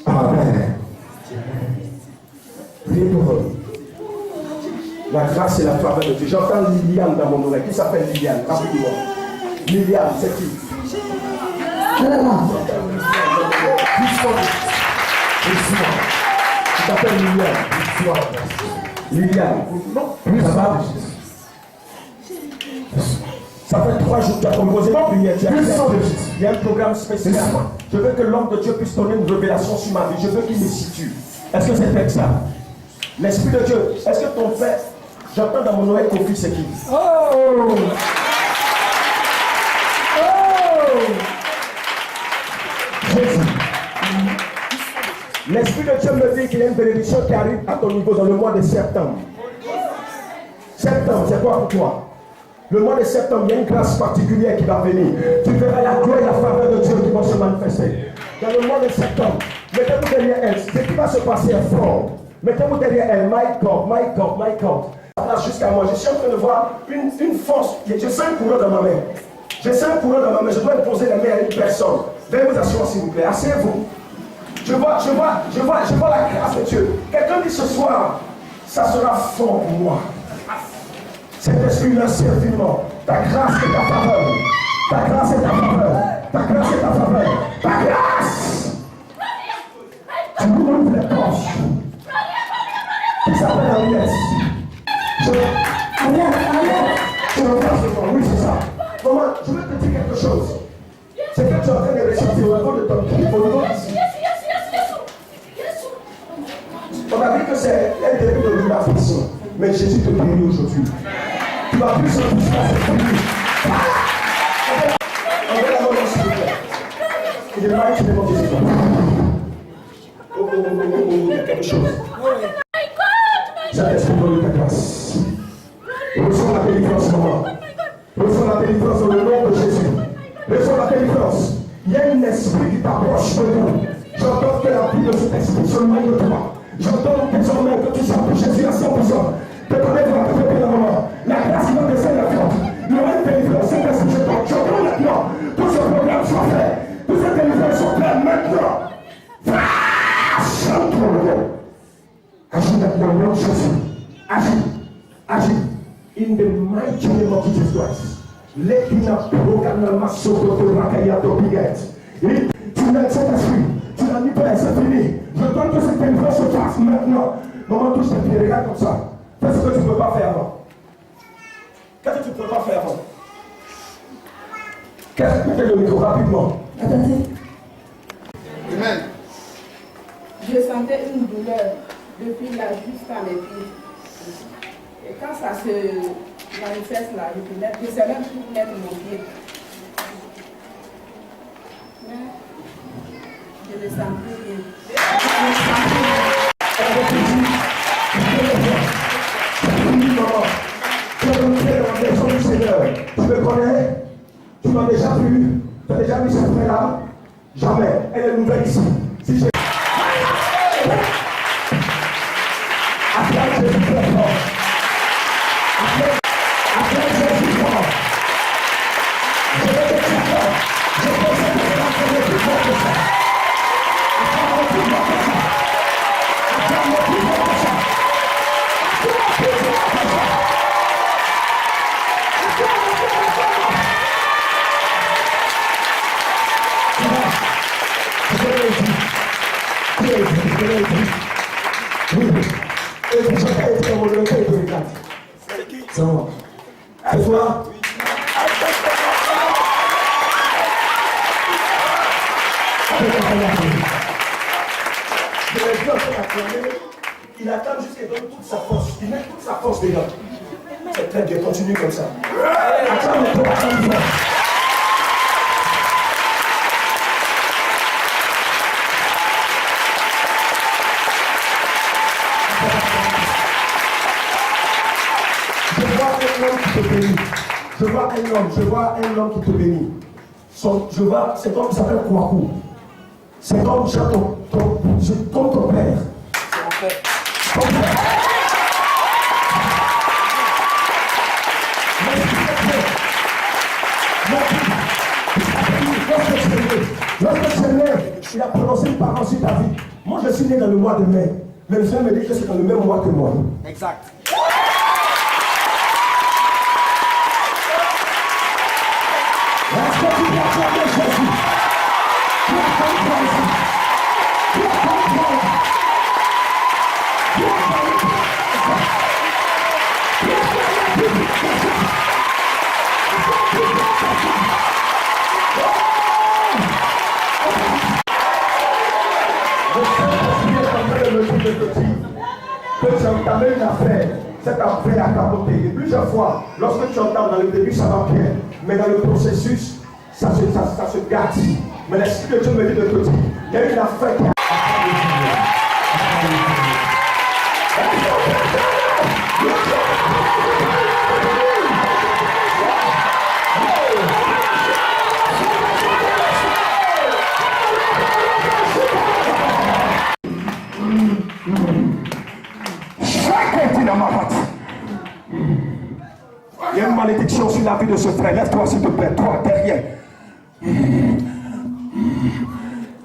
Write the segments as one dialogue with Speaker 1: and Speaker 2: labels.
Speaker 1: Amen. Priez pour eux. La grâce et la faveur de Dieu. J'entends Liliane dans mon oreille. Qui s'appelle Liliane? Rapidement. Liliane, c'est qui? Tu t'appelles Liliane. Liliane. Ça va? Ça fait 3 jours que tu as composé ma prière. Il y a un programme spécial. Je veux que l'homme de Dieu puisse donner une révélation sur ma vie. Je veux qu'il me situe. Est-ce que c'est ça? L'Esprit de Dieu, est-ce que ton père, j'entends dans mon oreille Kofi, c'est qui? Oh! Jésus. L'Esprit de Dieu me dit qu'il y a une bénédiction qui arrive à ton niveau dans le mois de septembre. Septembre, c'est quoi pour toi? Le mois de septembre, il y a une grâce particulière qui va venir. Tu verras la gloire et la faveur de Dieu qui vont se manifester. Dans le mois de septembre, mettez-vous derrière elle. Ce qui va se passer est fort. Mettez-vous derrière elle. My God, my God, my God. Jusqu'à moi, je suis en train de voir une force. Je sens un courant dans ma main. Je sens un courant dans ma main. Je dois imposer la main à une personne. Veuillez vous asseoir, s'il vous plaît. Asseyez-vous. Je vois la grâce de Dieu. Quelqu'un dit ce soir, ça sera fort pour moi. Cet esprit merci infiniment. Ta grâce et ta faveur. Ta grâce et ta faveur. Ta grâce et ta faveur. Ta grâce. Tu nous ouvres les portes. Qui s'appelle Agnès. Je regarde ce soir. Oui, c'est ça. Maman, je veux te dire quelque chose. C'est que tu es en train de ressentir au niveau de ton cœur. Au niveau d'ici. On a dit que c'est un début de l'affliction. Mais Jésus te guérit aujourd'hui. Tu vas plus sentir ça, c'est fini. Envoie la main s'il vous plaît. Il est mal, tu demandes Jésus. Oh, il y a quelque chose. Saint-Esprit, donne ta grâce. Reçois la délivrance, maman. Reçois la délivrance dans le nom de Jésus. Reçois la délivrance. Il y a un esprit qui t'approche de nous. J'entends que la vie de cet esprit se mêle de toi. J'entends désormais que tu sois pour Jésus à 100%. Te connaître la paix de la maman. La grâce va descendre la viande. Il y aura une délivrance. Saint-Esprit, j'entends maintenant. Tous ces programmes sont faits. Tous ces délivrances sont prêtes maintenant. Chante ton nom. Agis maintenant, nom de Jésus. Agis. Agis. In the mighty name of Jesus Christ. Let me not program ma soto to rakaya to biget. Tu n'as cet esprit. Tu n'as ni peur, c'est fini. Je donne que cette délivrance se fasse maintenant. Maman, touche tes pieds, regarde comme ça. Fais ce que tu ne peux pas faire avant. Qu'est-ce que tu ne peux pas faire avant? Qu'est-ce que tu fais le micro rapidement?
Speaker 2: Attendez.
Speaker 3: Amen.
Speaker 2: Je sentais une douleur depuis là jusqu'à mes pieds. Et quand ça se manifeste là, je sais même plus mettre mon pied. Mais je ne sens plus rien.
Speaker 1: Tu me connais? Tu m'as déjà vu? Tu as déjà vu cette frère-là? Jamais. Elle est nouvelle ici. Si je... Après Jésus fort. Après Jésus fort. Je vais te dire fort. Je pensais que c'est la première plus fort que ça. Après mon plus fort que ça. Après mon plus fort que ça. Après mon plus fort que ça. C'est bon. C'est toi? Il attend jusqu'à donner toute sa force. Il met toute sa force dedans. C'est très bien, continue comme ça. Attends, mais toi, attends. Je vois un homme qui te bénit. Cet homme s'appelle Kouakou. Cet homme, c'est comme ton père. Ton père. Lorsque c'est né, il a prononcé une parole sur ta vie. suis né dans le mois de mai. Mais le Seigneur me dit que c'est dans le même mois que moi.
Speaker 3: Exact.
Speaker 1: Est-ce que tu dois acclamer Jésus? Tu acclames Jésus. Tu acclames Jésus. Tu acclames que tu entamé une affaire, cette affaire a capoté. Et plusieurs fois, lorsque tu entames dans le début, ça va bien. Mais dans le processus, ça se gâte. Mais l'Esprit de Dieu me dit de te dire, il y a une affaire qui a... Il y a une malédiction sur la vie de ce frère. Lève-toi s'il te plaît, toi derrière. Il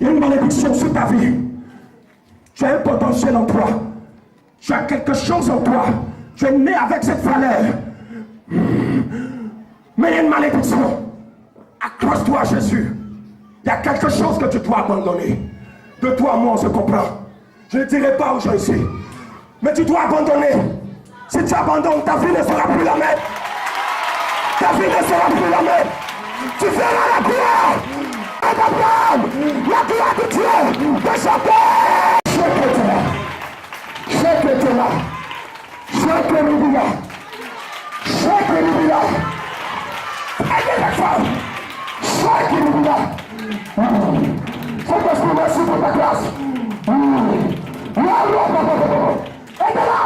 Speaker 1: y a une malédiction sur ta vie. Tu as un potentiel en toi. Tu as quelque chose en toi. Tu es né avec cette valeur. Mais il y a une malédiction. Accroche-toi à Jésus. Il y a quelque chose que tu dois abandonner. De toi, moi, on se comprend. Je ne dirai pas aux gens ici. Mais tu dois abandonner. Si tu abandonnes, ta vie ne sera plus la même. Ta vie ne sera plus la même. Tu feras la gloire à Abraham, la gloire de Dieu, de chanter. Je que tu là. Je que tu là. Je que nous là. Je que nous là. Aidez la femme. Je que nous là. C'est parce que merci pour ta grâce. Aidez-la.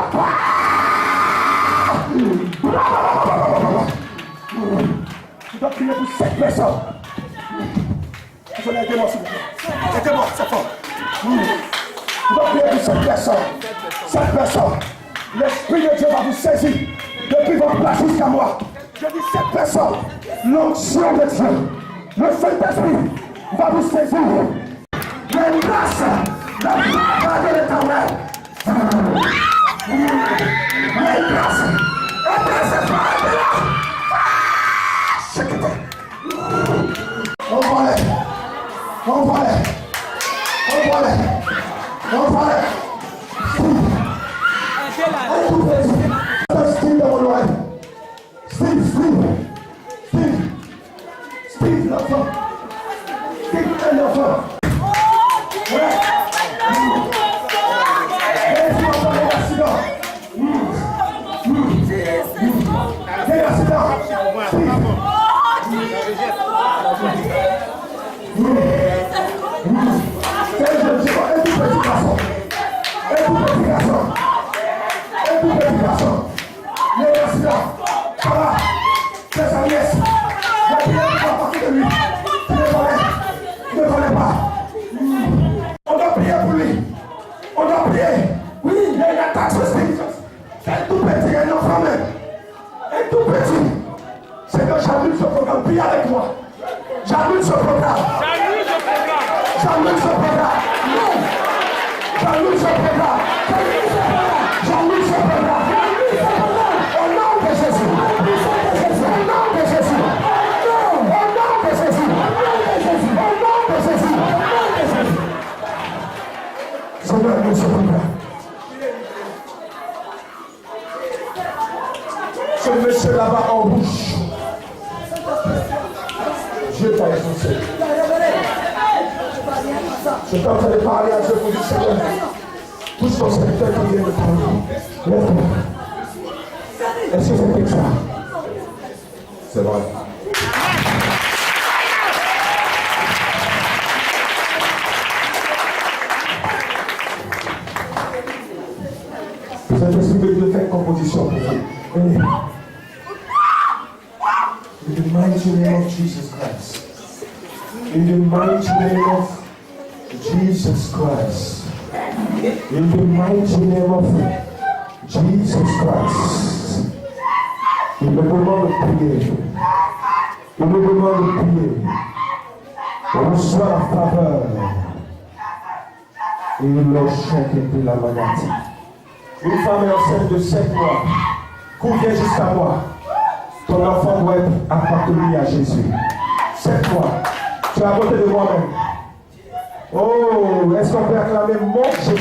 Speaker 1: Tu dois prier pour cette personne. Vous allez aider-moi s'il vous plaît. Aidez-moi, c'est fort. Tu dois prier pour cette personne. Cette personne. L'Esprit de Dieu va vous saisir depuis votre place jusqu'à moi. Je dis cette personne. L'onction de Dieu. Le Saint-Esprit va vous saisir. La grâce, la gloire de l'Éternel. La grâce. On va aller. Steve dans mon oreille. Steve, l'enfant. Steve, l'enfant. Ouais. On doit prier pour lui. On doit prier. Oui, il y a une attaque sur Steve. C'est un tout petit, un enfant même. Un tout petit. C'est que j'annule ce programme. Prie avec moi. J'annule ce programme. J'annule ce programme. J'annule ce programme. J'annule ce programme. Au nom de Jésus. Au nom de Jésus. Au nom de Jésus. Au nom de Jésus. Seigneur, nous ce programme. Ce monsieur là-bas en rouge. Dieu t'a exaucé. Je suis en train de parler à Dieu pour dire Seigneur, tous ton serviteur qui vient de parler, lève-toi. Est-ce que c'est ça? C'est vrai. Vous êtes esprit de Dieu faire une composition pour vous. In the mighty name of Jesus Christ. In the mighty name of Jesus Christ. In the mighty name of Jesus Christ. Il me demande de prier. Il me demande de prier. On reçoit la faveur. Et l'ochèque était la maladie. Une femme est enceinte de 7 mois. Cours vient jusqu'à moi. Ton enfant doit être appartenu à Jésus. 7 mois. Tu es à côté de moi-même. Oh, est-ce qu'on peut acclamer mon Jésus?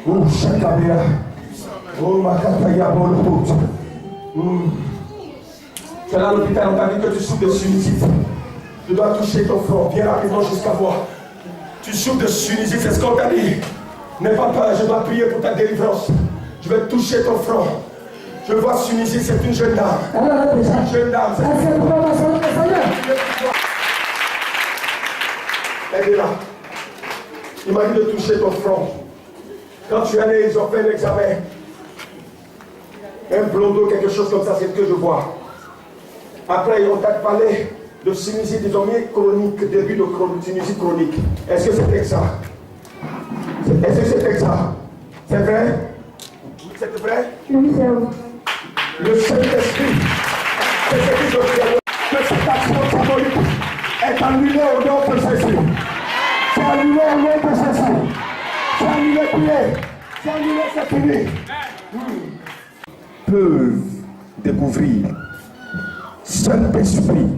Speaker 1: Oh, Chakabia. Oh, Makataya Bolo. Tu es là à l'hôpital, on t'a dit que tu souffres de sinusite. Tu dois toucher ton front. Viens rapidement jusqu'à moi. Tu souffres de sinusite, c'est ce qu'on t'a dit. N'aie pas peur, je dois prier pour ta délivrance. Je vais toucher ton front. Je vois sinusite, c'est une jeune dame. Une jeune dame. Aide-la. Il m'a dit de toucher ton front. Quand tu es né, ils ont fait un examen. Un blondeau, quelque chose comme ça, c'est ce que je vois. Après, ils ont parlé de sinusite, ils ont mis chronique, début de sinusite chronique. Est-ce que c'était ça? Est-ce que c'était ça? C'est vrai? C'est vrai?
Speaker 4: Oui, c'est vrai.
Speaker 1: Le Saint-Esprit, c'est ce qui doit dire que cette action diabolique est annulée au nom de Jésus. C'est annulé au nom de Jésus. C'est annulé, priez. C'est annulé, c'est fini. Peuvent découvrir. Saint-Esprit,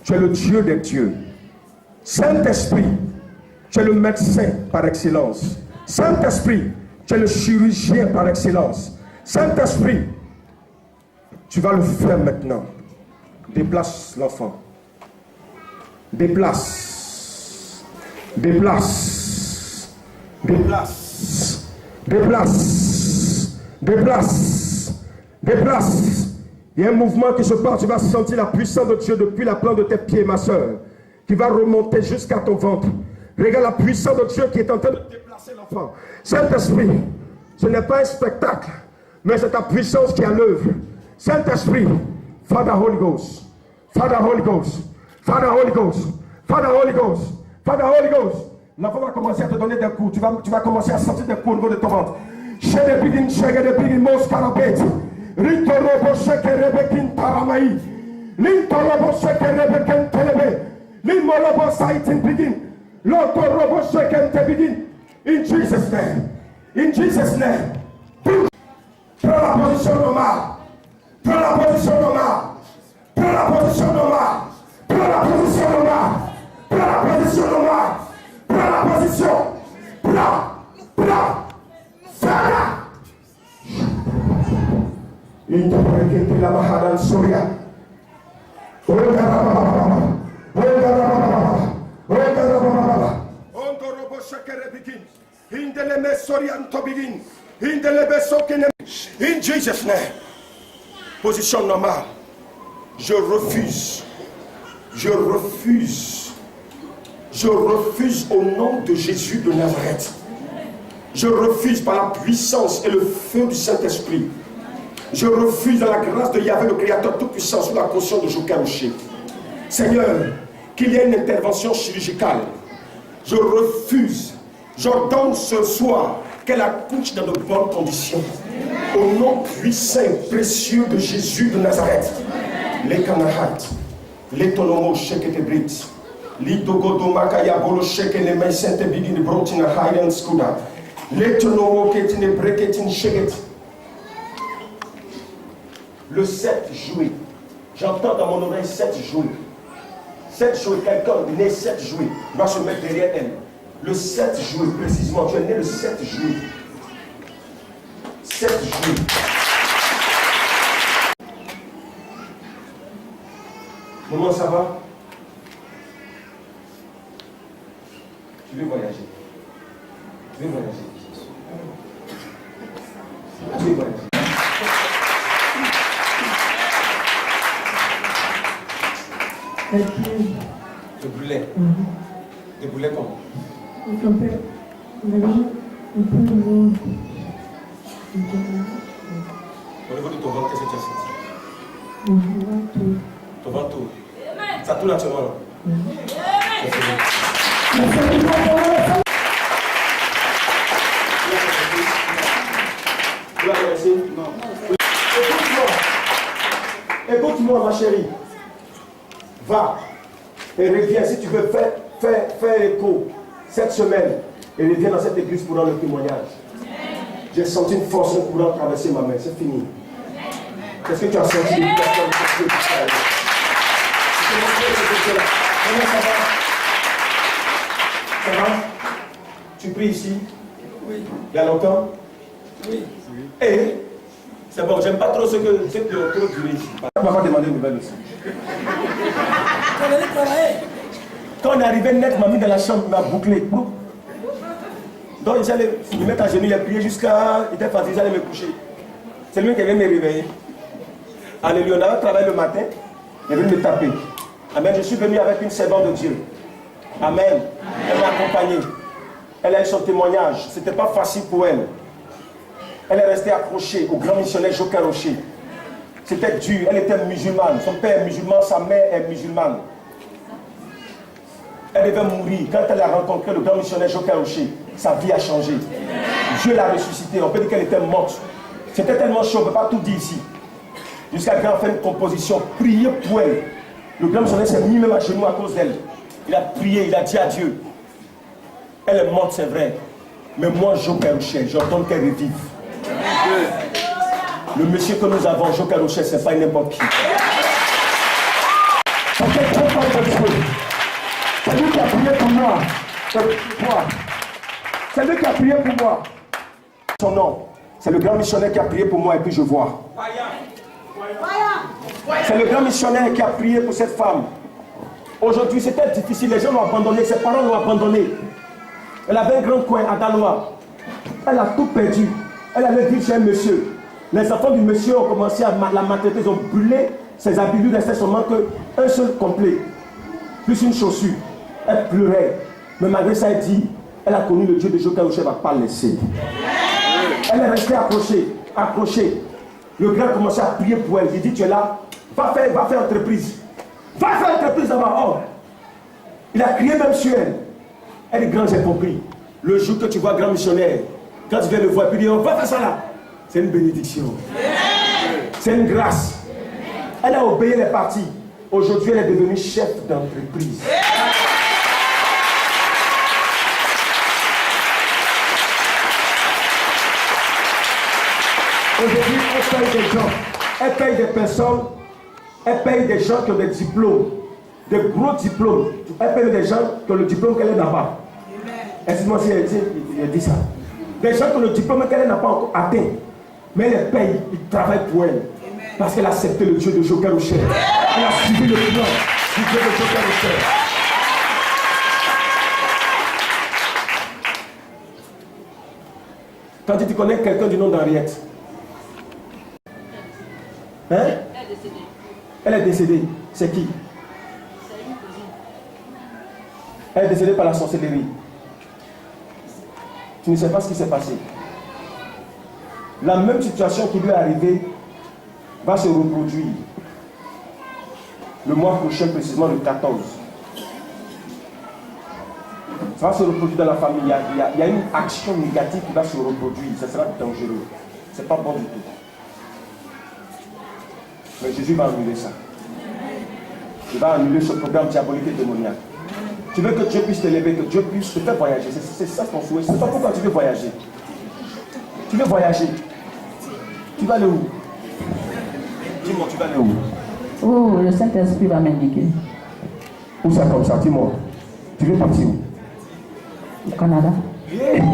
Speaker 1: tu es le Dieu des dieux. Saint-Esprit, tu es le médecin par excellence. Saint-Esprit, tu es le chirurgien par excellence. Saint-Esprit, tu vas le faire maintenant. Déplace l'enfant. Déplace. Déplace. Déplace. Déplace. Déplace. Déplace. Il y a un mouvement qui se passe. Tu vas sentir la puissance de Dieu depuis la plante de tes pieds, ma soeur, qui va remonter jusqu'à ton ventre. Regarde la puissance de Dieu qui est en train de déplacer l'enfant. Saint-Esprit, ce n'est pas un spectacle, mais c'est ta puissance qui est à l'œuvre. Saint-Esprit, Father Holy Ghost, Father Holy Ghost, Father Holy Ghost, Father Holy Ghost, Father Holy Ghost. L'enfant va commencer à te donner des coups. Tu vas commencer à sentir des coups au niveau de ton ventre. Rintorobo shekere kin taramai. Lintorobo shekere ken telebe. Limorobo saitin begin. Lotorobo sheken te begin. In Jesus' name. In Jesus' name. Prends la position normale. Prends la position normale. Prends la position normale. Prends la position normale. Prends la position normale. Prends la position. Prends. Fala. Interpretez la Mahadan Soria. In Jesus' name. Position normale. Je refuse au nom de Jésus de Nazareth. Je refuse par la puissance et le feu du Saint-Esprit. Je refuse dans la grâce de Yahvé, le Créateur Tout-Puissant, sous la caution de Jokaroché. Seigneur, qu'il y ait une intervention chirurgicale. Je refuse. J'ordonne ce soir qu'elle accouche dans de bonnes conditions. Au nom puissant et précieux de Jésus de Nazareth. Les Kanahats, les Tonomo Sheketebrit, les Dogodomakaya Bolo Shekene Mesente Bigin Brotina Highland Skuda, les Tonomo Ketine Breketin Sheket. Le 7 juillet, j'entends dans mon oreille 7 juillet. 7 juillet, quelqu'un né 7 juillet va se mettre derrière elle. Le 7 juillet, précisément, tu es né le 7 juillet. 7 juillet. Comment ça va? Tu veux voyager? Tu veux voyager? Tu veux voyager? Te brûlais. Te brûlais comment?
Speaker 4: Au
Speaker 1: niveau de ton ventre, qu'est-ce que tu as senti? Ton ventre tourne. Ça tourne actuellement là. Tu l'as connaissé? Non. Écoute-moi, ma chérie. Va et reviens si tu veux faire écho cette semaine et reviens dans cette église pour rendre le témoignage. J'ai senti une force, un courant traverser ma main. C'est fini. Qu'est-ce que tu as senti de l'implication de Dieu pour ça? Comment ça va? Ça va? Tu pries ici?
Speaker 4: Oui.
Speaker 1: Il y a longtemps?
Speaker 4: Oui.
Speaker 1: Et c'est bon, j'aime pas trop ce que trop duré ici. On m'a demandé une nouvelle aussi.
Speaker 4: Quand on allait travailler.
Speaker 1: Quand on est arrivé net, m'a mis dans la chambre, il m'a bouclé. Donc j'allais me mettre à genoux, il a prié jusqu'à. Il était fatigué, j'allais me coucher. C'est lui qui vient me réveiller. Alléluia, on avait travaillé le matin, il est venu me taper. Amen, je suis venu avec une servante de Dieu. Amen. Elle m'a accompagné. Elle a eu son témoignage. Ce n'était pas facile pour elle. Elle est restée accrochée au grand missionnaire Joker Rocher. C'était dur, elle était musulmane. Son père est musulman, sa mère est musulmane. Elle devait mourir. Quand elle a rencontré le grand missionnaire Joker Rocher, sa vie a changé. Dieu l'a ressuscitée. On peut dire qu'elle était morte. C'était tellement chaud, on ne peut pas tout dire ici. Jusqu'à quand on fait une composition, prier pour elle. Le grand missionnaire s'est mis même à genoux à cause d'elle. Il a prié, il a dit à Dieu. Elle est morte, c'est vrai. Mais moi, Joker Rocher, j'entends qu'elle revive. Le monsieur que nous avons, Joker Rocher, ce n'est pas n'importe qui. Ça fait 30 ans de Dieu. C'est lui qui a prié pour moi. C'est lui qui a prié pour moi. Son nom, c'est le grand missionnaire qui a prié pour moi et puis je vois. C'est le grand missionnaire qui a prié pour cette femme. Aujourd'hui, c'était difficile. Les gens l'ont abandonné, ses parents l'ont abandonné. Elle avait un grand coin à Dalois. Elle a tout perdu. Elle allait vivre chez un monsieur. Les enfants du monsieur ont commencé à la maltraiter. Ils ont brûlé ses habits. Il restait seulement qu'un seul complet. Plus une chaussure. Elle pleurait. Mais malgré ça, elle dit, elle a connu le Dieu de Joker Rocher, elle ne va pas le laisser. Elle est restée accrochée. Le grand a commencé à prier pour elle. Il dit, tu es là, va faire entreprise. Va faire entreprise là-bas. Oh. Il a crié même sur elle. Elle est grande, j'ai compris. Le jour que tu vois grand missionnaire, quand tu viens le voir, puis il dit, on va faire ça là. C'est une bénédiction. C'est une grâce. Elle a obéi les partis. Aujourd'hui, elle est devenue chef d'entreprise. Aujourd'hui, elle paye des gens. Elle paye des personnes. Elle paye des gens qui ont des diplômes. Des gros diplômes. Elle paye des gens qui ont le diplôme qu'elle est là-bas. Excuse-moi si elle dit ça. Des gens qui ont le diplôme qu'elle n'a pas encore atteint. Mais elle les paye, ils travaillent pour elle. Parce qu'elle a accepté le Dieu de Joker Rocher. Elle a suivi le plan du Dieu de Joker Rocher. Quand tu connais quelqu'un du nom d'Henriette, hein? Elle est décédée. C'est qui? Elle est décédée par la sorcellerie. Tu ne sais pas ce qui s'est passé. La même situation qui lui est arrivée va se reproduire le mois prochain, précisément le 14. Ça va se reproduire dans la famille. Il y a une action négative qui va se reproduire. Ça sera dangereux. Ce n'est pas bon du tout. Mais Jésus va annuler ça. Il va annuler ce programme diabolique et démoniaque. Tu veux que Dieu puisse t'élever, que Dieu puisse te faire voyager. C'est ça ton souhait. C'est pas pourquoi tu veux voyager. Tu veux voyager. Tu vas aller où? Dis-moi, tu vas aller où?
Speaker 5: Oh, le Saint-Esprit va m'indiquer.
Speaker 1: Où ça comme ça? Dis-moi. Tu veux partir où?
Speaker 5: Au Canada.
Speaker 1: Yeah.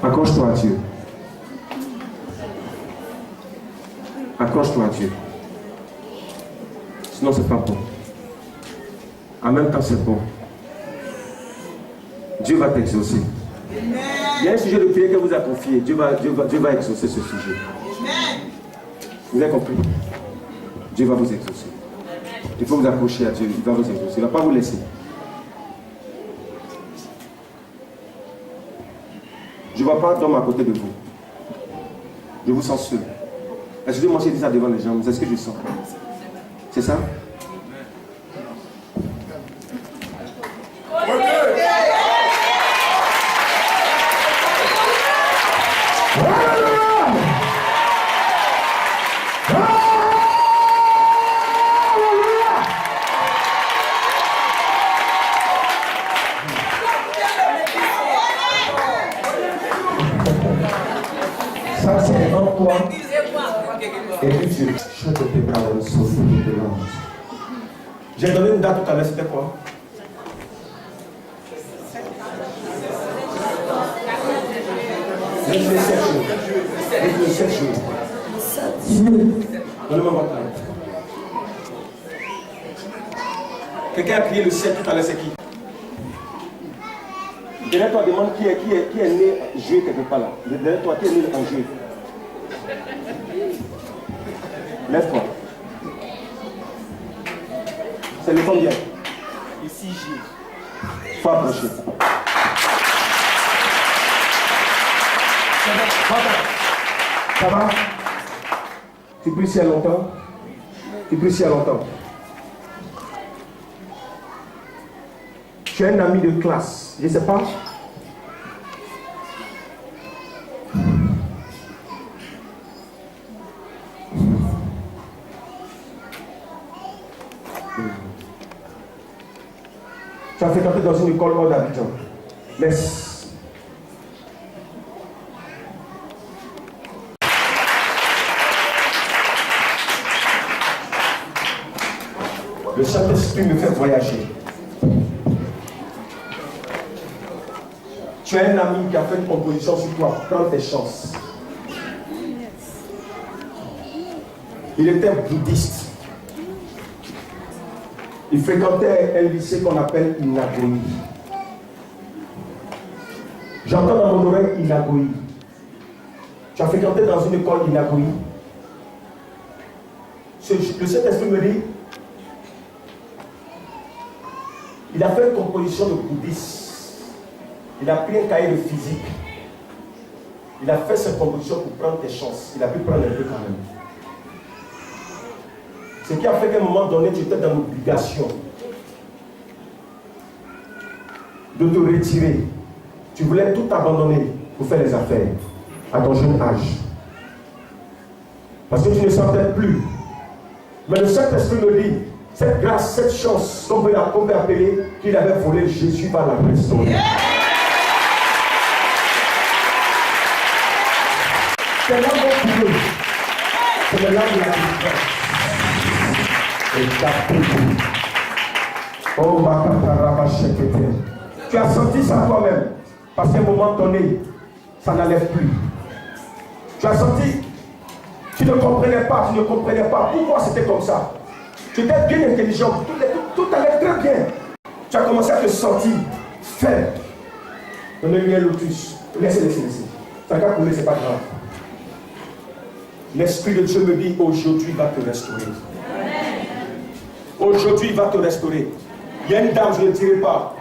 Speaker 1: Accroche-toi à Dieu. Accroche-toi à Dieu. Sinon, c'est pas bon. En même temps, c'est bon. Dieu va t'exaucer. Il y a un sujet de prière que vous a confié. Dieu va exaucer ce sujet. Vous avez compris? Dieu va vous exaucer. Il faut vous accrocher à Dieu. Il va vous exaucer. Il ne va pas vous laisser. Je ne vois pas d'homme à côté de vous. Je vous sens seul. Excusez-moi si je dis ça devant les gens, mais c'est ce que je sens. C'est ça? Ça, c'est en toi. Et puis Dieu, je te prépare un souffle de délivrance. J'ai donné une date tout à l'heure, c'était quoi? Le 7 jours. Le 7 jours. Donnez-moi votre main. Quelqu'un a prié le 7 tout à l'heure, c'est qui? Derrière toi, demande qui est né juillet quelque part là. Derrière toi, qui est né en juillet? Lève-toi. C'est le combien? Le 6 juillet. Faut approcher. Ça va? Tu pries si longtemps? Tu pries si longtemps? Tu es un ami de classe, je ne sais pas. Tu as fréquenté dans une école hors d'Abidjan. Laisse. Le Saint-Esprit me fait voyager. Tu as un ami qui a fait une composition sur toi. Prends tes chances. Il était bouddhiste. Il fréquentait un lycée qu'on appelle Inagoï. J'entends dans mon oreille Inagoï. Tu as fréquenté dans une école Inagoï. Le Saint-Esprit me dit, il a fait une composition de bouddhiste. Il a pris un cahier de physique. Il a fait cette composition pour prendre tes chances. Il a pu prendre un peu quand même. Ce qui a fait qu'à un moment donné, tu étais dans l'obligation de te retirer. Tu voulais tout abandonner pour faire les affaires à ton jeune âge. Parce que tu ne sentais plus. Mais le Saint-Esprit me dit, cette grâce, cette chance qu'on peut appeler qu'il avait volé, Jésus va la restaurer. C'est l'âme de Dieu. C'est l'âme de la délivrance. Et ta oh, ma tu as senti ça toi-même. Parce qu'à un moment donné, ça n'allait plus. Tu as senti, tu ne comprenais pas pourquoi c'était comme ça. Tu étais bien intelligent, tout allait très bien. Tu as commencé à te sentir faible. Donnez-lui un lotus. Laissez. Ça va couler, c'est pas grave. L'Esprit de Dieu me dit, aujourd'hui, il va te restaurer. Aujourd'hui, il va te restaurer. Il y a une dame, je ne dirai pas.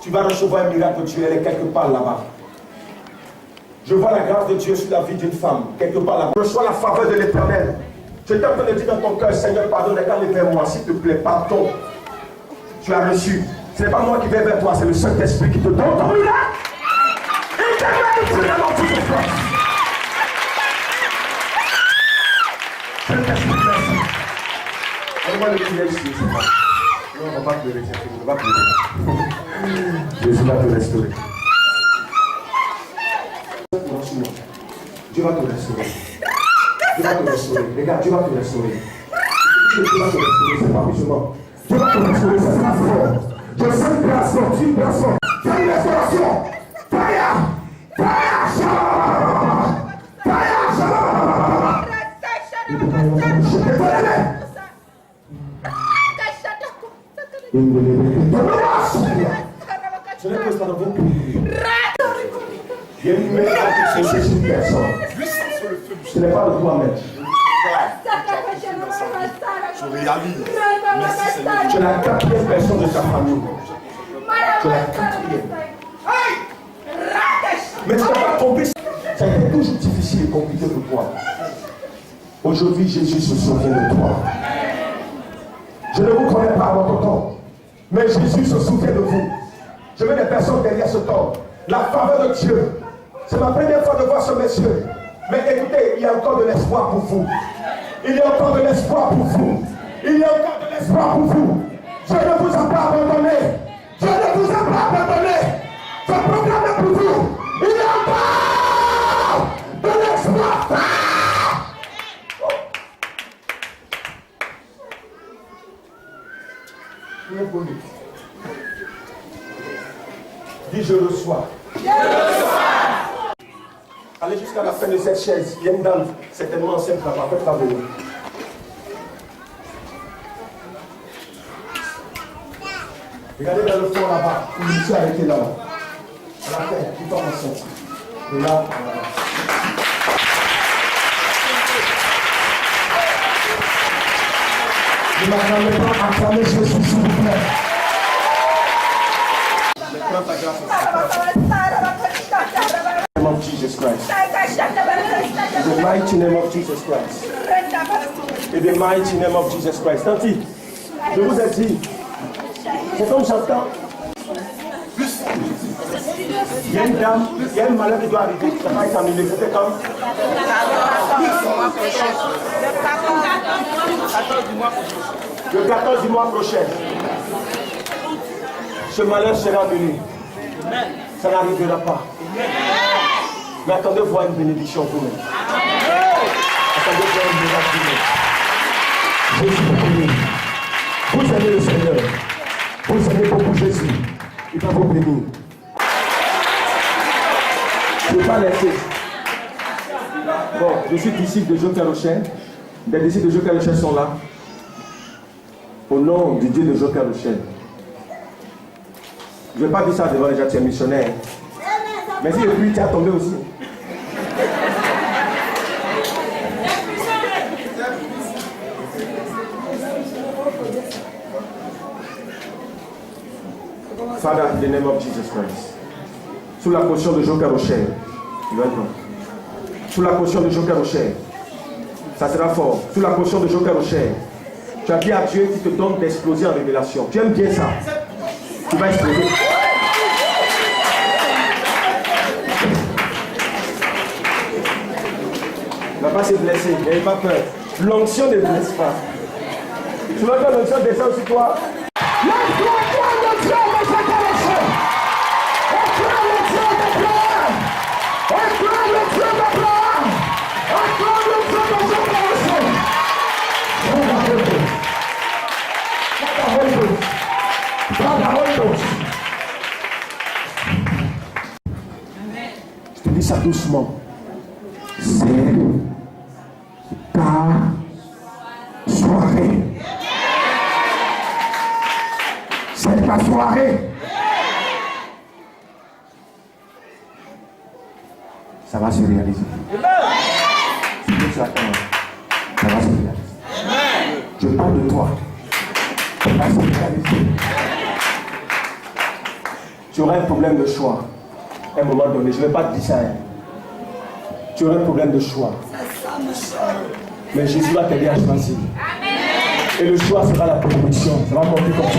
Speaker 1: Tu vas recevoir un miracle de Dieu, elle est quelque part là-bas. Je vois la grâce de Dieu sur la vie d'une femme, quelque part là-bas. Je reçois la faveur de l'Éternel. Je t'ai en train de dire dans ton cœur, Seigneur, pardonne, regarde vers moi, s'il te plaît, pardon. Tu as reçu. Ce n'est pas moi qui vais vers toi, c'est le Saint-Esprit qui te donne ton miracle. Il t'aime dans toutes les forces. Saint-Esprit, merci. On va le prier ici, c'est pas. Non, on va pas pleurer, on va pleurer. Jésus va te restaurer. Dieu va te restaurer. Dieu va te restaurer. Regarde, Dieu va te restaurer. Dieu va te restaurer, c'est pas musulman. Dieu va te restaurer, ça sera fort. Je sens une grâce forte, une grâce forte. Fais une restauration. Fire! Je ne pose pas dans votre pays. Il y a une main qui se cherche une personne. Ce n'est pas de toi-même.
Speaker 3: Je réalise.
Speaker 1: Tu es la quatrième personne de ta famille. Tu es la quatrième. Mais tu n'as pas compris. Ça a été toujours difficile et compliqué pour toi. Aujourd'hui, Jésus se souvient de toi. Je ne vous connais pas à votre temps, mais Jésus se souvient de vous. Je veux des personnes derrière ce temps. La faveur de Dieu. C'est ma première fois de voir ce monsieur. Mais écoutez, il y a encore de l'espoir pour vous. Il y a encore de l'espoir pour vous. Il y a encore de l'espoir pour vous. Je ne vous ai pas abandonné. Je ne vous ai pas abandonné. Je proclame pour vous. Il y a encore de l'espoir Dis je reçois. Allez jusqu'à la fin de cette chaise. Il y a une dame, certainement enceinte là-bas. Faites-la venir. Regardez dans le fond là-bas. Où je suis arrêté là-bas. À la fin, tout en enceinte. Et là, voilà. Ne m'acclamez pas, acclamez Jésus, s'il vous plaît. Prends ta grâce aussi. In the name of Jesus Christ. In the mighty name of Jesus Christ. In the mighty name of Jesus Christ. Tanti, je vous ai dit, c'est comme j'entends. Il y a une dame, il y a une maladie qui doit arriver. Ça va être annulé. C'était quand? Le 14 du mois prochain. Ce malheur sera venu. Ça n'arrivera pas. Mais attendez voir une bénédiction vous-même. Attendez voir une miracle vous-même. Jésus vous bénit. Vous aimez le Seigneur. Vous aimez beaucoup Jésus. Il va vous bénir. Je ne vais pas laisser. Bon, je suis disciple de Joker Rocher. Les disciples de Joker Rocher sont là. Au nom du Dieu de Joker Rocher. Je ne vais pas dire ça devant les gens, tu es missionnaire. Mais si depuis tu as tombé aussi. Father, in the name of Jesus Christ. Sous la caution de Joker Rocher. Sous la caution de Joker Rocher. Ça sera fort. Sous la caution de Joker Rocher. Tu as dit à Dieu qui te donne d'exploser en révélation. Tu aimes bien ça. Tu vas exploser. Il ne va pas se blesser. N'ayez pas peur. L'onction ne blesse pas. Tu vois que l'onction descend sur toi. Je te dis ça doucement. C'est ta soirée. C'est ta soirée. Ça va se réaliser. Ce que tu attends, ça va se réaliser. Je parle de toi. Ça va se réaliser. Tu auras un problème de choix. À un moment donné, je ne vais pas te dire ça. Tu auras un problème de choix. Mais Jésus va t'aider à choisir. Et le choix sera la bénédiction. Ça va monter comme ça.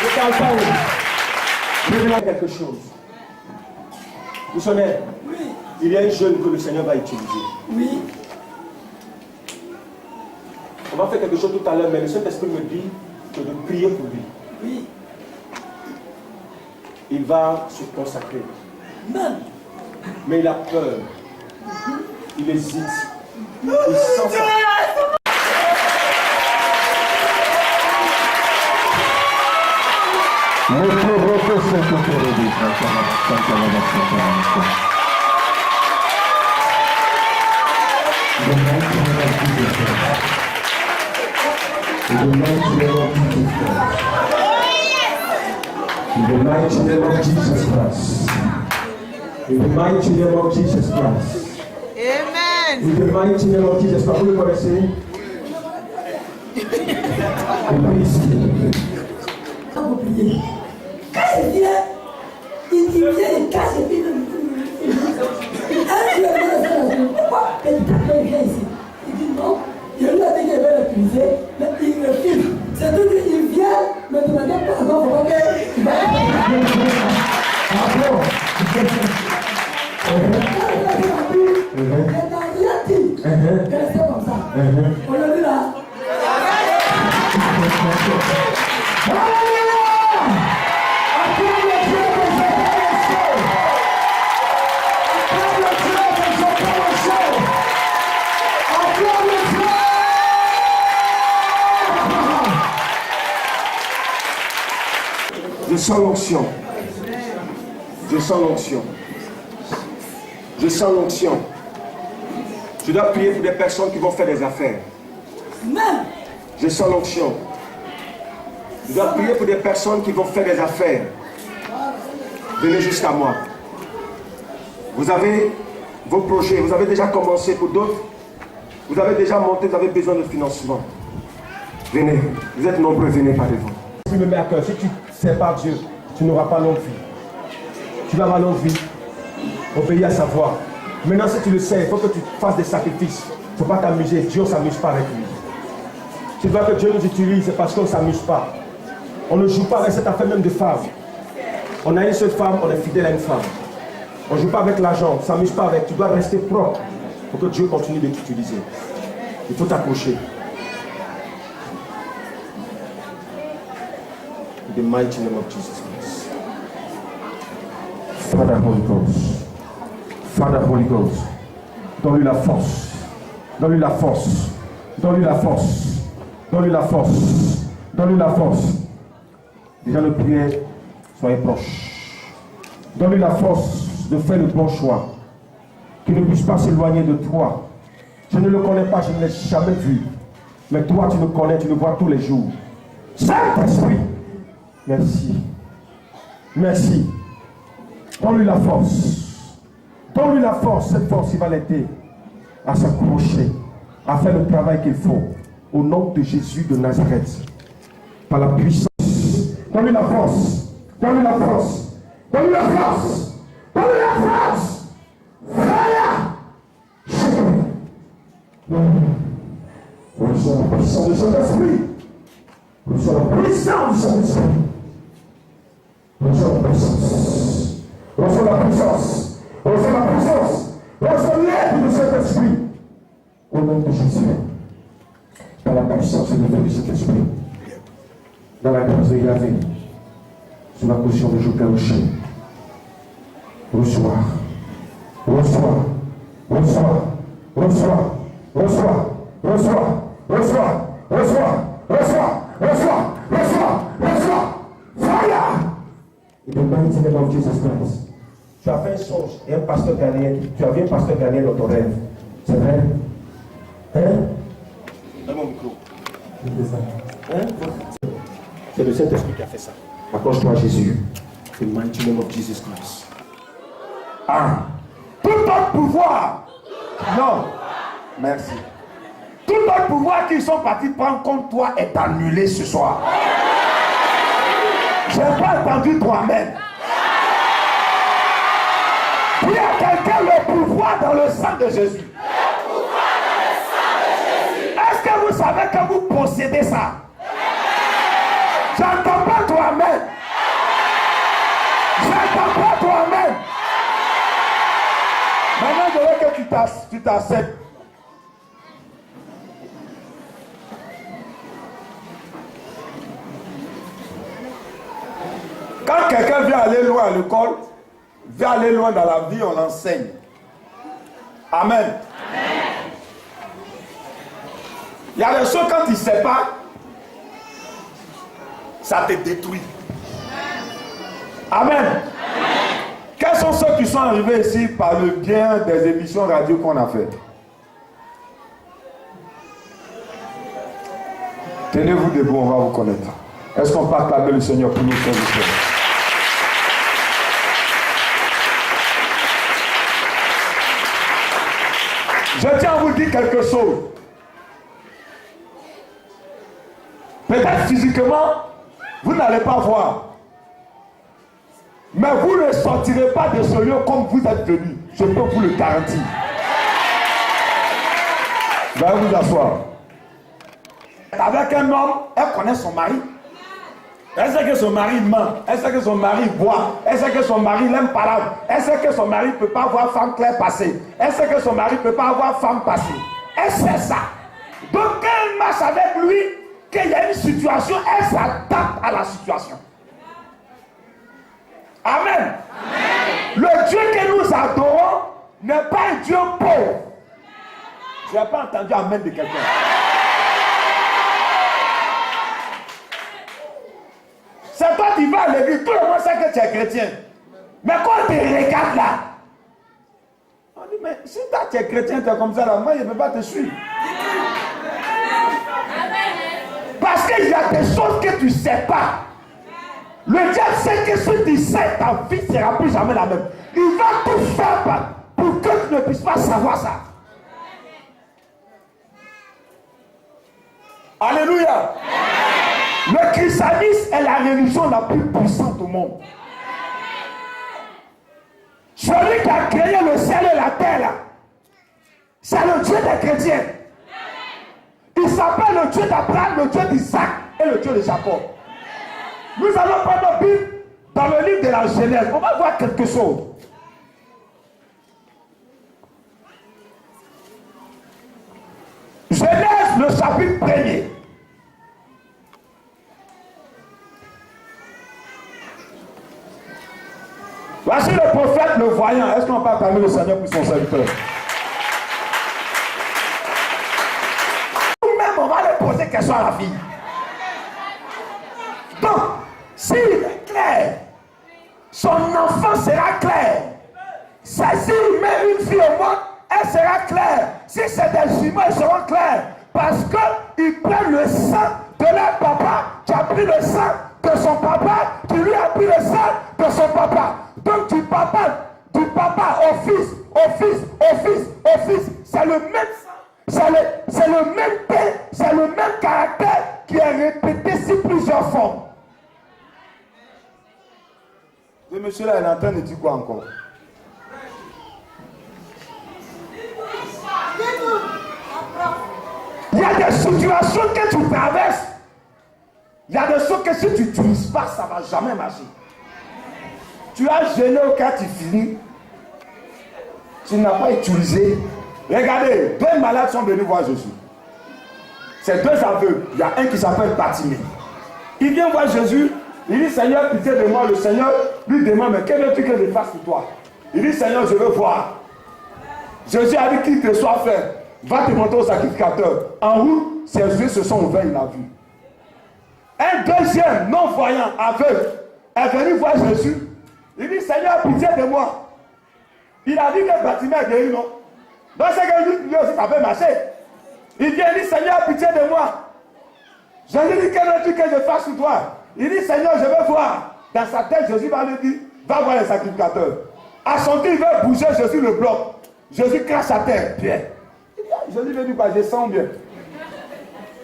Speaker 1: Je parle pas. Je vais dire quelque chose. Vous savez, il y a un jeune que le Seigneur va utiliser.
Speaker 4: Oui.
Speaker 1: On va faire quelque chose tout à l'heure, mais le Saint-Esprit me dit que de prier pour lui.
Speaker 4: Oui.
Speaker 1: Il va se consacrer.
Speaker 4: Même.
Speaker 1: Mais il a peur. Il hésite. Il sent ça. In the mighty name of Jesus Christ. In the mighty name of Jesus Christ.
Speaker 6: Amen.
Speaker 1: In the mighty name of Jesus Christ. Vous le connaissez?
Speaker 4: Quand il vient, il vient, il cache et puis pourquoi il vient ici? Il dit non, il lui a dit qu'il va l'utiliser, mais il me filme. C'est tout qu'il vient me demander pardon pour qu'il va comme ça. On l'a vu là.
Speaker 1: Je sens l'onction. Je sens l'onction. Je sens l'onction. Je dois prier pour des personnes qui vont faire des affaires. Je sens l'onction. Je dois prier pour des personnes qui vont faire des affaires. Venez jusqu'à moi. Vous avez vos projets, vous avez déjà commencé pour d'autres. Vous avez déjà monté, vous avez besoin de financement. Venez, vous êtes nombreux, venez par devant. Si tu me mets à cœur, si tu ne sais pas Dieu, tu n'auras pas longue vie. Tu vas avoir longue vie, obéis à sa voix. Maintenant, si tu le sais, il faut que tu fasses des sacrifices. Il ne faut pas t'amuser, Dieu ne s'amuse pas avec lui. Tu vois que Dieu nous utilise, c'est parce qu'on ne s'amuse pas. On ne joue pas avec cette affaire même de femme. On a une seule femme, on est fidèle à une femme. On ne joue pas avec l'argent, on ne s'amuse pas avec. Tu dois rester propre pour que Dieu continue de t'utiliser. Il faut t'accrocher. In the mighty name of Jesus Christ. Father Holy Ghost. Father Holy Ghost. Donne-lui la force. Donne-lui la force. Donne-lui la force. Donne-lui la force. Donne-lui la force. Déjà le prière, soyez proches. Donne-lui la force de faire le bon choix. Qu'il ne puisse pas s'éloigner de toi. Je ne le connais pas, je ne l'ai jamais vu. Mais toi, tu le connais, tu le vois tous les jours. Saint-Esprit, merci. Merci. Donne-lui la force. Donne-lui la force. Cette force, il va l'aider à s'accrocher, à faire le travail qu'il faut. Au nom de Jésus de Nazareth. Par la puissance. Donne-lui la force. Donne-lui la force. Donne-lui la force. Donne-lui la force. Reçois la puissance de Saint-Esprit. Reçois la puissance de Saint-Esprit. Reçois la puissance. Reçois la puissance. Reçois la puissance. Reçois l'aide de Saint-Esprit. Au nom de Jésus. Dans la puissance élevée de Saint-Esprit. Dans la grâce de Yahvé. Sous la position de Joker au chien. Reçois. Reçois. Reçois. Reçois. Reçois. Reçois. Reçois. Reçois. Reçois. Reçois. Reçois. Reçois. Fire. In the mighty name of Jesus Christ. Tu as fait un songe et un pasteur ghanéen. Tu as vu un pasteur ghanéen dans ton rêve. C'est vrai? Hein? Donne mon micro. Hein? C'est le Saint-Esprit qui a fait ça. Accroche-toi à Jésus. In the mighty name of Jesus Christ. Ah. Tout autre pouvoir. Non. Merci. Tout autre pouvoir qu'ils sont partis prendre contre toi est annulé ce soir. Je n'ai pas entendu toi-même. Il y a quelqu'un le pouvoir dans le sang de Jésus. Le pouvoir dans le sang de Jésus. Est-ce que vous savez que vous possédez ça? J'entends pas toi-même. J'entends pas toi-même. Maintenant, je veux que tu t'acceptes. Quand quelqu'un vient aller loin à l'école, vient aller loin dans la vie, on l'enseigne. Amen. Amen. Il y a des choses quand tu ne sais pas, ça te détruit. Amen. Amen. Quels sont ceux qui sont arrivés ici par le bien des émissions radio qu'on a fait? Tenez-vous debout, on va vous connaître. Est-ce qu'on peut acclamer le Seigneur pour nous faire du Seigneur? Je tiens à vous dire quelque chose. Peut-être physiquement, vous n'allez pas voir. Mais vous ne sortirez pas de ce lieu comme vous êtes venu. Je peux vous le garantir. Veuillez vous asseoir. Avec un homme, elle connaît son mari. Elle sait que son mari ment. Elle sait que son mari boit. Elle sait que son mari l'aime parler. Elle sait que son mari ne peut pas voir femme claire passer. Elle sait que son mari ne peut pas voir femme passer. Elle sait ça. Donc quand elle marche avec lui, qu'il y a une situation, elle s'adapte à la situation. Amen. Amen. Le Dieu que nous adorons n'est pas un Dieu pauvre. Je n'ai pas entendu Amen de quelqu'un. C'est toi qui vas à l'église, tout le monde sait que tu es chrétien. Mais quand on te regarde là, on dit, mais si toi tu es chrétien, tu es comme ça là, moi je ne peux pas te suivre. Parce qu'il y a des choses que tu ne sais pas. Le diable sait que si tu sais, ta vie ne sera plus jamais la même. Il va tout faire pour que tu ne puisses pas savoir ça. Alléluia. Le christianisme est la religion la plus puissante au monde. Celui qui a créé le ciel et la terre, là, c'est le Dieu des chrétiens. Il s'appelle le Dieu d'Abraham, le Dieu d'Isaac et le Dieu de Jacob. Nous allons prendre la Bible dans le livre de la Genèse. On va voir quelque chose. Genèse, le chapitre 1er. Voici le prophète, le voyant. Est-ce qu'on peut acclamer le Seigneur pour son serviteur? Nous-mêmes, on va lui poser question à la fille. Donc, s'il est clair, son enfant sera clair. S'il met une fille au monde, elle sera claire. Si c'est des jumeaux, ils seront clairs. Parce qu'ils prennent le sang de leur papa, qui a pris le sang de son papa, qui lui a pris le sang de son papa. Donc du papa au fils, c'est le même sang, c'est le même thé, c'est le même caractère qui est répété sur plusieurs formes. Ce monsieur-là, il est en train de dire quoi encore? Il y a des situations que tu traverses. Il y a des choses que si tu n'utilises pas, ça ne va jamais marcher. Tu as gêné au cas tu finis. Tu n'as pas utilisé. Regardez, deux malades sont venus voir Jésus. C'est deux aveugles. Il y a un qui s'appelle Bartimée. Il vient voir Jésus. Il dit, Seigneur, pitié de moi. Le Seigneur lui demande, mais quel veux-tu que je fasse pour toi? Il dit, Seigneur, je veux voir. Jésus a dit qu'il te soit fait. Va te montrer au sacrificateur. En route, ses yeux se sont ouverts, il a vu. Un deuxième non-voyant, aveugle, est venu voir Jésus. Il dit, Seigneur, pitié de moi. Il a dit que Bartimée est guéri, non? Donc c'est que lui aussi, ça peut marcher. Il vient, il dit, Seigneur, pitié de moi. Jésus dit, quel veux-tu que je fasse pour toi? Il dit, Seigneur, je veux voir. Dans sa tête, Jésus va lui dire, va voir le sacrificateur. À son tour, il veut bouger, Jésus le bloque. Jésus crache à terre. Bien. Jésus veut dire, bah, je sens bien.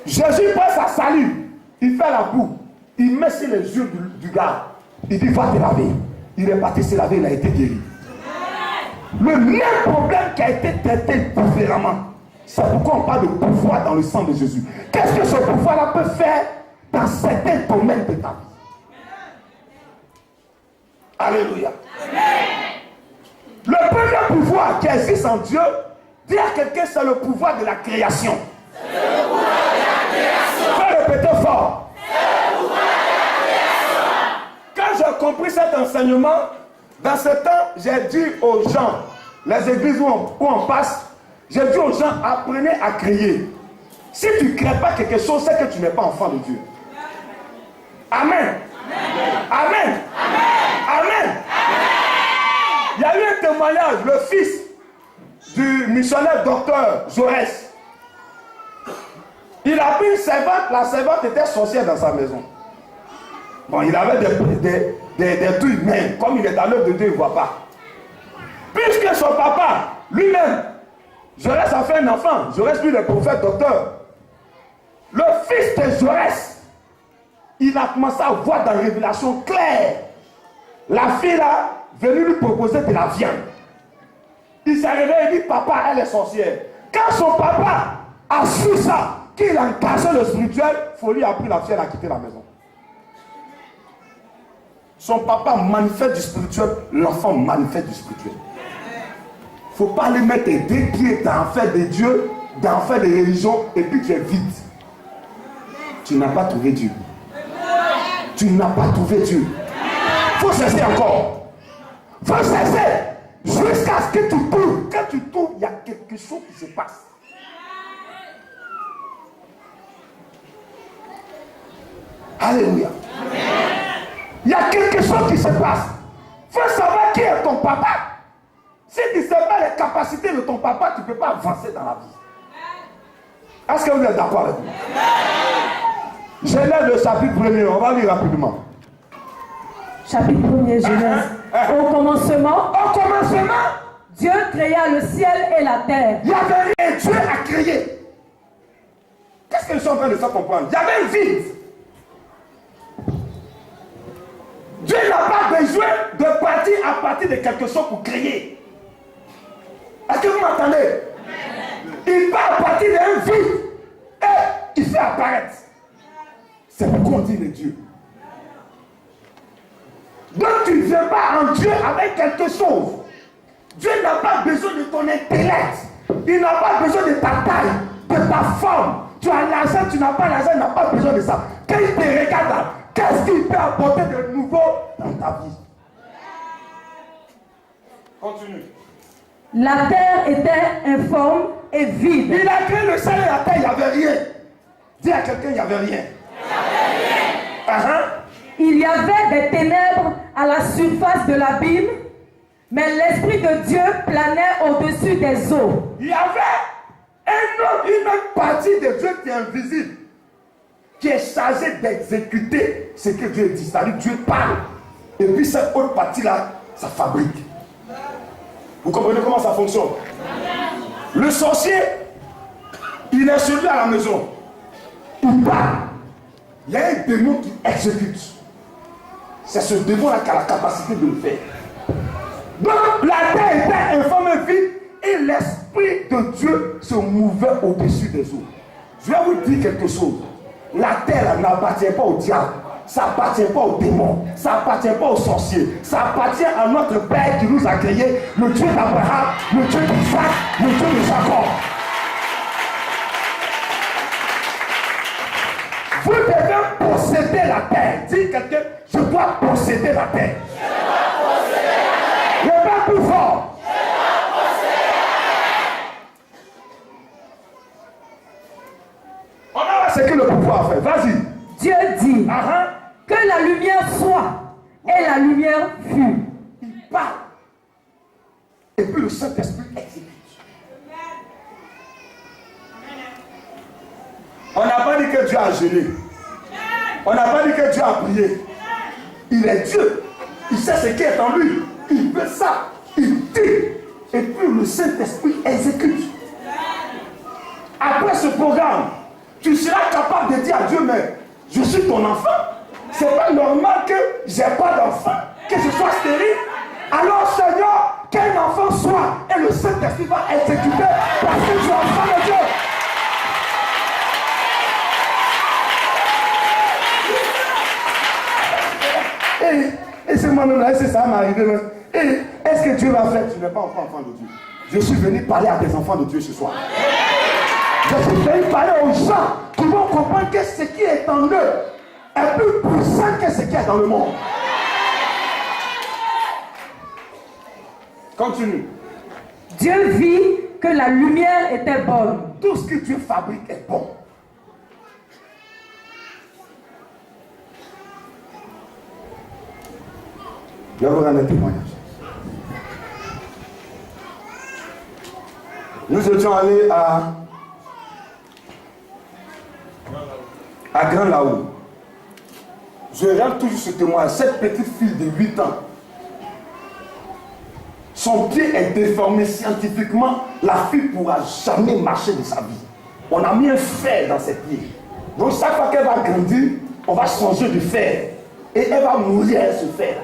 Speaker 1: Jésus prend sa salive. Il fait la boue. Il met sur les yeux du gars. Il dit, va te laver. Il est parti se laver, il a été guéri. Le même problème qui a été traité différemment. C'est pourquoi on parle de pouvoir dans le sang de Jésus. Qu'est-ce que ce pouvoir-là peut faire dans certains domaines de ta vie? Alléluia. Le premier pouvoir qui existe en Dieu, dis à quelqu'un, c'est le pouvoir de la création. C'est le pouvoir de la création. Fais répéter fort. C'est le pouvoir de la création. Quand j'ai compris cet enseignement, dans ce temps, j'ai dit aux gens, les églises où on passe, j'ai dit aux gens, apprenez à créer. Si tu ne crées pas quelque chose, c'est que tu n'es pas enfant de Dieu. Amen. Amen. Amen. Il y a eu un témoignage, le fils du missionnaire docteur Jaurès. Il a pris une servante, la servante était sorcière dans sa maison. Bon, il avait des trucs, mais comme il est à l'œuvre de Dieu, il ne voit pas. Puisque son papa, lui-même, Jaurès a fait un enfant, Jaurès lui le prophète docteur. Le fils de Jaurès, il a commencé à voir dans la révélation claire. La fille là, venue lui proposer de la viande. Il s'est réveillé et dit, papa, elle est sorcière. Quand son papa a su ça, qu'il a caché le spirituel, Folie a pris la fille, elle a quitté la maison. Son papa manifeste du spirituel, l'enfant manifeste du spirituel. Il ne faut pas lui mettre des pieds dans l'enfer de Dieu, dans l'enfer de religion, et puis tu es vide. Tu n'as pas trouvé Dieu. Tu n'as pas trouvé Dieu. Il faut cesser encore. Il faut cesser jusqu'à ce que tu trouves. Quand tu trouves, il y a quelque chose qui se passe. Alléluia. Il y a quelque chose qui se passe. Il faut savoir qui est ton papa. Si tu ne sais pas les capacités de ton papa, tu ne peux pas avancer dans la vie. Est-ce que vous êtes d'accord avec moi? Genèse le chapitre 1er, on va lire rapidement.
Speaker 6: Chapitre 1er, Genèse. Au commencement, Dieu créa le ciel et la terre.
Speaker 1: Il y avait rien, Dieu a créé. Qu'est-ce que je suis en train de se comprendre? Il y avait un vide. Dieu n'a pas besoin de partir à partir de quelque chose pour créer. Est-ce que vous m'entendez? Il part à partir d'un vide et il fait apparaître. C'est pourquoi on dit le Dieu. Donc tu ne viens pas en Dieu avec quelque chose. Dieu n'a pas besoin de ton intellect. Il n'a pas besoin de ta taille, de ta forme. Tu as l'argent, tu n'as pas l'argent, il n'a pas besoin de ça. Quand il te regarde là, qu'est-ce qu'il peut apporter de nouveau dans ta vie? Continue.
Speaker 6: La terre était informe et vide.
Speaker 1: Il a créé le ciel et la terre, il n'y avait rien. Dis à quelqu'un, il n'y avait rien.
Speaker 6: Il y avait des ténèbres à la surface de l'abîme, mais l'Esprit de Dieu planait au-dessus des eaux.
Speaker 1: Il y avait une autre partie de Dieu qui est invisible, qui est chargée d'exécuter ce que Dieu dit. C'est-à-dire Dieu parle. Et puis cette autre partie-là, ça fabrique. Vous comprenez comment ça fonctionne? Le sorcier, il est celui à la maison. Il parle. Il y a un démon qui exécute. C'est ce démon-là qui a la capacité de le faire. Donc la terre était informe et vide et l'Esprit de Dieu se mouvait au-dessus des eaux. Je vais vous dire quelque chose. La terre n'appartient pas au diable. Ça n'appartient pas aux démons. Ça n'appartient pas aux sorciers. Ça appartient à notre Père qui nous a créés, le Dieu d'Abraham, le Dieu d'Isaac, le Dieu de Jacob. Vous devez posséder la terre. Dis quelqu'un, je dois posséder la terre. Je vais plus fort. On va voir ce que le pouvoir fait. Vas-y.
Speaker 6: Dieu dit que la lumière soit, et la lumière fut.
Speaker 1: Il parle. Et puis le Saint-Esprit exécute. On n'a pas dit que Dieu a gêné. On n'a pas dit que Dieu a prié. Il est Dieu. Il sait ce qui est en lui. Il veut ça. Il dit. Et puis le Saint-Esprit exécute. Après ce programme, tu seras capable de dire à Dieu, mais je suis ton enfant. C'est pas normal que j'ai pas d'enfant, que je sois stérile. Alors Seigneur, qu'un enfant soit, et le Saint-Esprit va exécuter parce que tu es enfant de Dieu. Et ce moment-là, c'est ça m'est arrivé. Et est-ce que Dieu va faire? Tu n'es pas encore enfant de Dieu. Je suis venu parler à des enfants de Dieu ce soir. Je suis venu parler aux gens qui vont comprendre que ce qui est en eux est plus puissant que ce qui est dans le monde. Continue.
Speaker 6: Dieu vit que la lumière était bonne.
Speaker 1: Tout ce que Dieu fabrique est bon. Je vais vous rendre un témoignage. Nous étions allés à Grand Laou. Je rends toujours ce témoignage. Cette petite fille de 8 ans, son pied est déformé scientifiquement. La fille ne pourra jamais marcher de sa vie. On a mis un fer dans ses pieds. Donc chaque fois qu'elle va grandir, on va changer de fer. Et elle va mourir avec ce fer.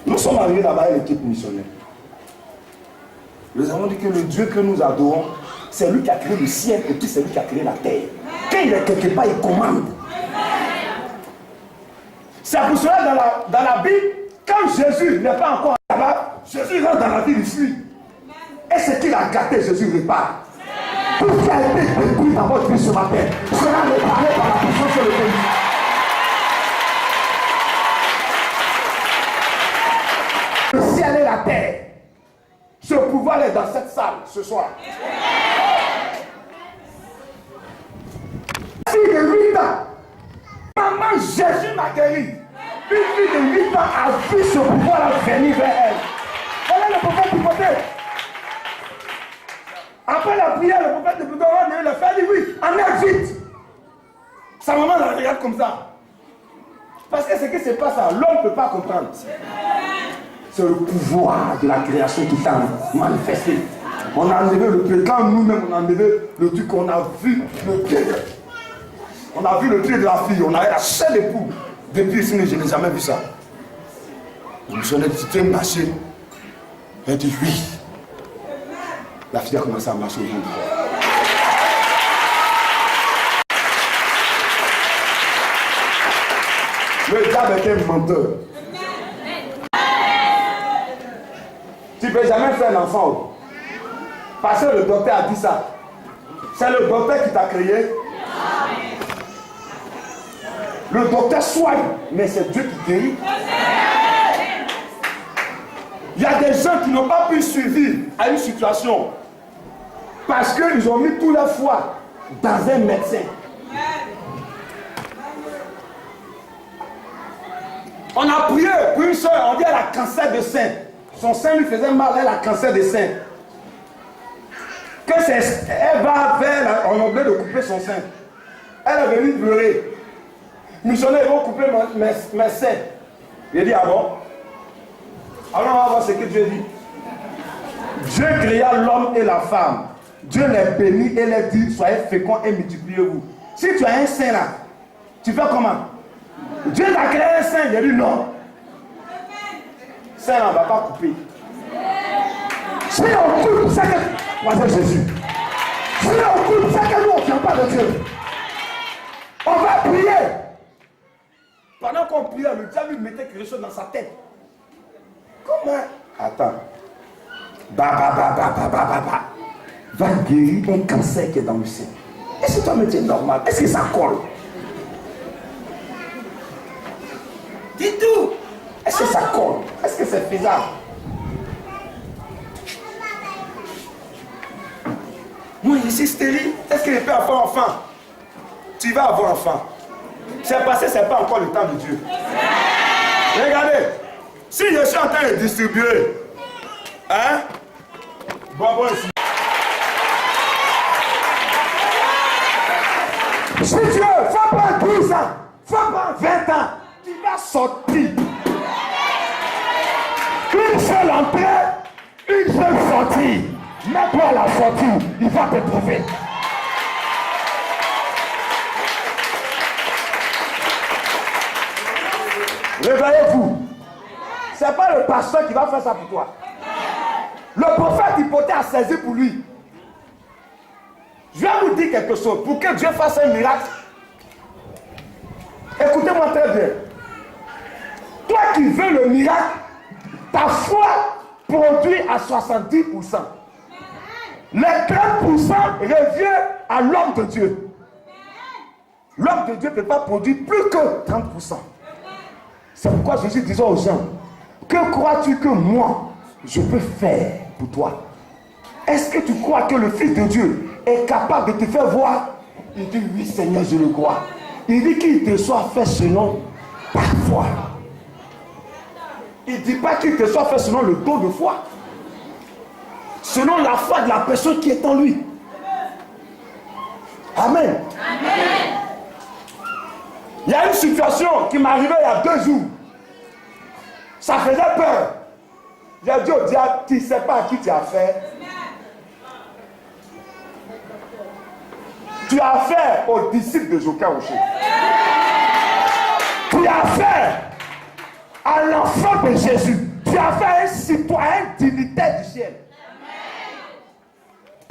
Speaker 1: Nous sommes arrivés là-bas avec l'équipe missionnaire. Nous avons dit que le Dieu que nous adorons, c'est lui qui a créé le ciel et puis c'est lui qui a créé la terre. Quand il est quelque part, il commande. C'est pour cela dans la Bible, quand Jésus n'est pas encore là-bas, Jésus rentre dans la vie du fruit. Et ce qu'il a gâté, Jésus répare. Tout ce qui a été détruit dans votre vie ce matin sera réparé par la puissance de l'Église. Le ciel et la terre. Ce pouvoir est dans cette salle ce soir. Fille de 8 ans, Jésus m'a guéri. Une fille de 8 ans a vu ce pouvoir-là venir vers elle. Voilà le prophète pivoté. Après la prière, le prophète de Bouddha le fait, dit oui, en vite. Sa maman la regarde comme ça. Parce que ce qui se passe là, l'homme ne peut pas comprendre. C'est le pouvoir de la création qui t'a manifesté. On a enlevé le pied. Quand nous-mêmes on a enlevé le truc, on a vu le pied. On a vu le pied de la fille. On a la chair d'époux. Depuis ici, je n'ai jamais vu ça. Je me suis dit, marcher. Elle dit oui. La fille a commencé à marcher au bout du corps. Le diable est un menteur. Tu ne peux jamais faire un enfant. Parce que le docteur a dit ça. C'est le docteur qui t'a créé. Le docteur soigne, mais c'est Dieu qui guérit. Il y a des gens qui n'ont pas pu survivre à une situation parce qu'ils ont mis toute leur foi dans un médecin. On a prié pour une soeur, on dit elle a cancer de sein. Son sein lui faisait mal, elle a cancer de sein. Elle va vers, on a oublié de couper son sein. Elle est venue pleurer. Missionnaire, ils vont couper mes seins. Il dit, ah bon? Alors on va voir ce que Dieu dit. Dieu créa l'homme et la femme. Dieu les bénit et les dit, soyez féconds et multipliez-vous. Si tu as un sein là, tu fais comment? Dieu t'a créé un sein, il a dit non. Ça, on ne va pas couper. Si on coupe, c'est que... Moi, c'est Jésus. Si on coupe, c'est que nous, on ne vient pas de Dieu. On va prier. Pendant qu'on priait, le diable lui mettait quelque chose dans sa tête. Comment? Attends. Va guérir un cancer qui est dans le sein. Est-ce que toi, me dis normal? Est-ce que ça colle? Dis tout. Est-ce que ça colle? Est-ce que c'est faisable? Moi, je suis stérile. Est-ce que je peux avoir enfant? Tu vas avoir enfant. C'est passé, ce n'est pas encore le temps de Dieu. Regardez. Si je suis en train de distribuer, hein? Bon, ici. Si Dieu, faut pas 12 ans, faut pas 20 ans, tu vas sortir. Une seule entrée, une seule sortie. Mets-toi à la sortie, il va te trouver. Réveillez-vous. Ce n'est pas le pasteur qui va faire ça pour toi. Le prophète Hypothèse a saisi pour lui. Je vais vous dire quelque chose. Pour que Dieu fasse un miracle, écoutez-moi très bien. Toi qui veux le miracle, ta foi produit à 70%. Les 30% revient à l'homme de Dieu. L'homme de Dieu ne peut pas produire plus que 30%. C'est pourquoi Jésus disait aux gens, que crois-tu que moi, je peux faire pour toi? Est-ce que tu crois que le Fils de Dieu est capable de te faire voir? Il dit, oui Seigneur, je le crois. Il dit qu'il te soit fait selon ta foi. Il ne dit pas qu'il te soit fait selon le don de foi. Selon la foi de la personne qui est en lui. Amen. Amen. Il y a une situation qui m'est arrivée il y a 2 jours. Ça faisait peur. J'ai dit au diable, tu ne sais pas à qui tu as fait. Tu as affaire aux disciples de Joker Rocher. Tu as affaire à l'enfant de Jésus. Tu as affaire à un citoyen dignitaire du ciel.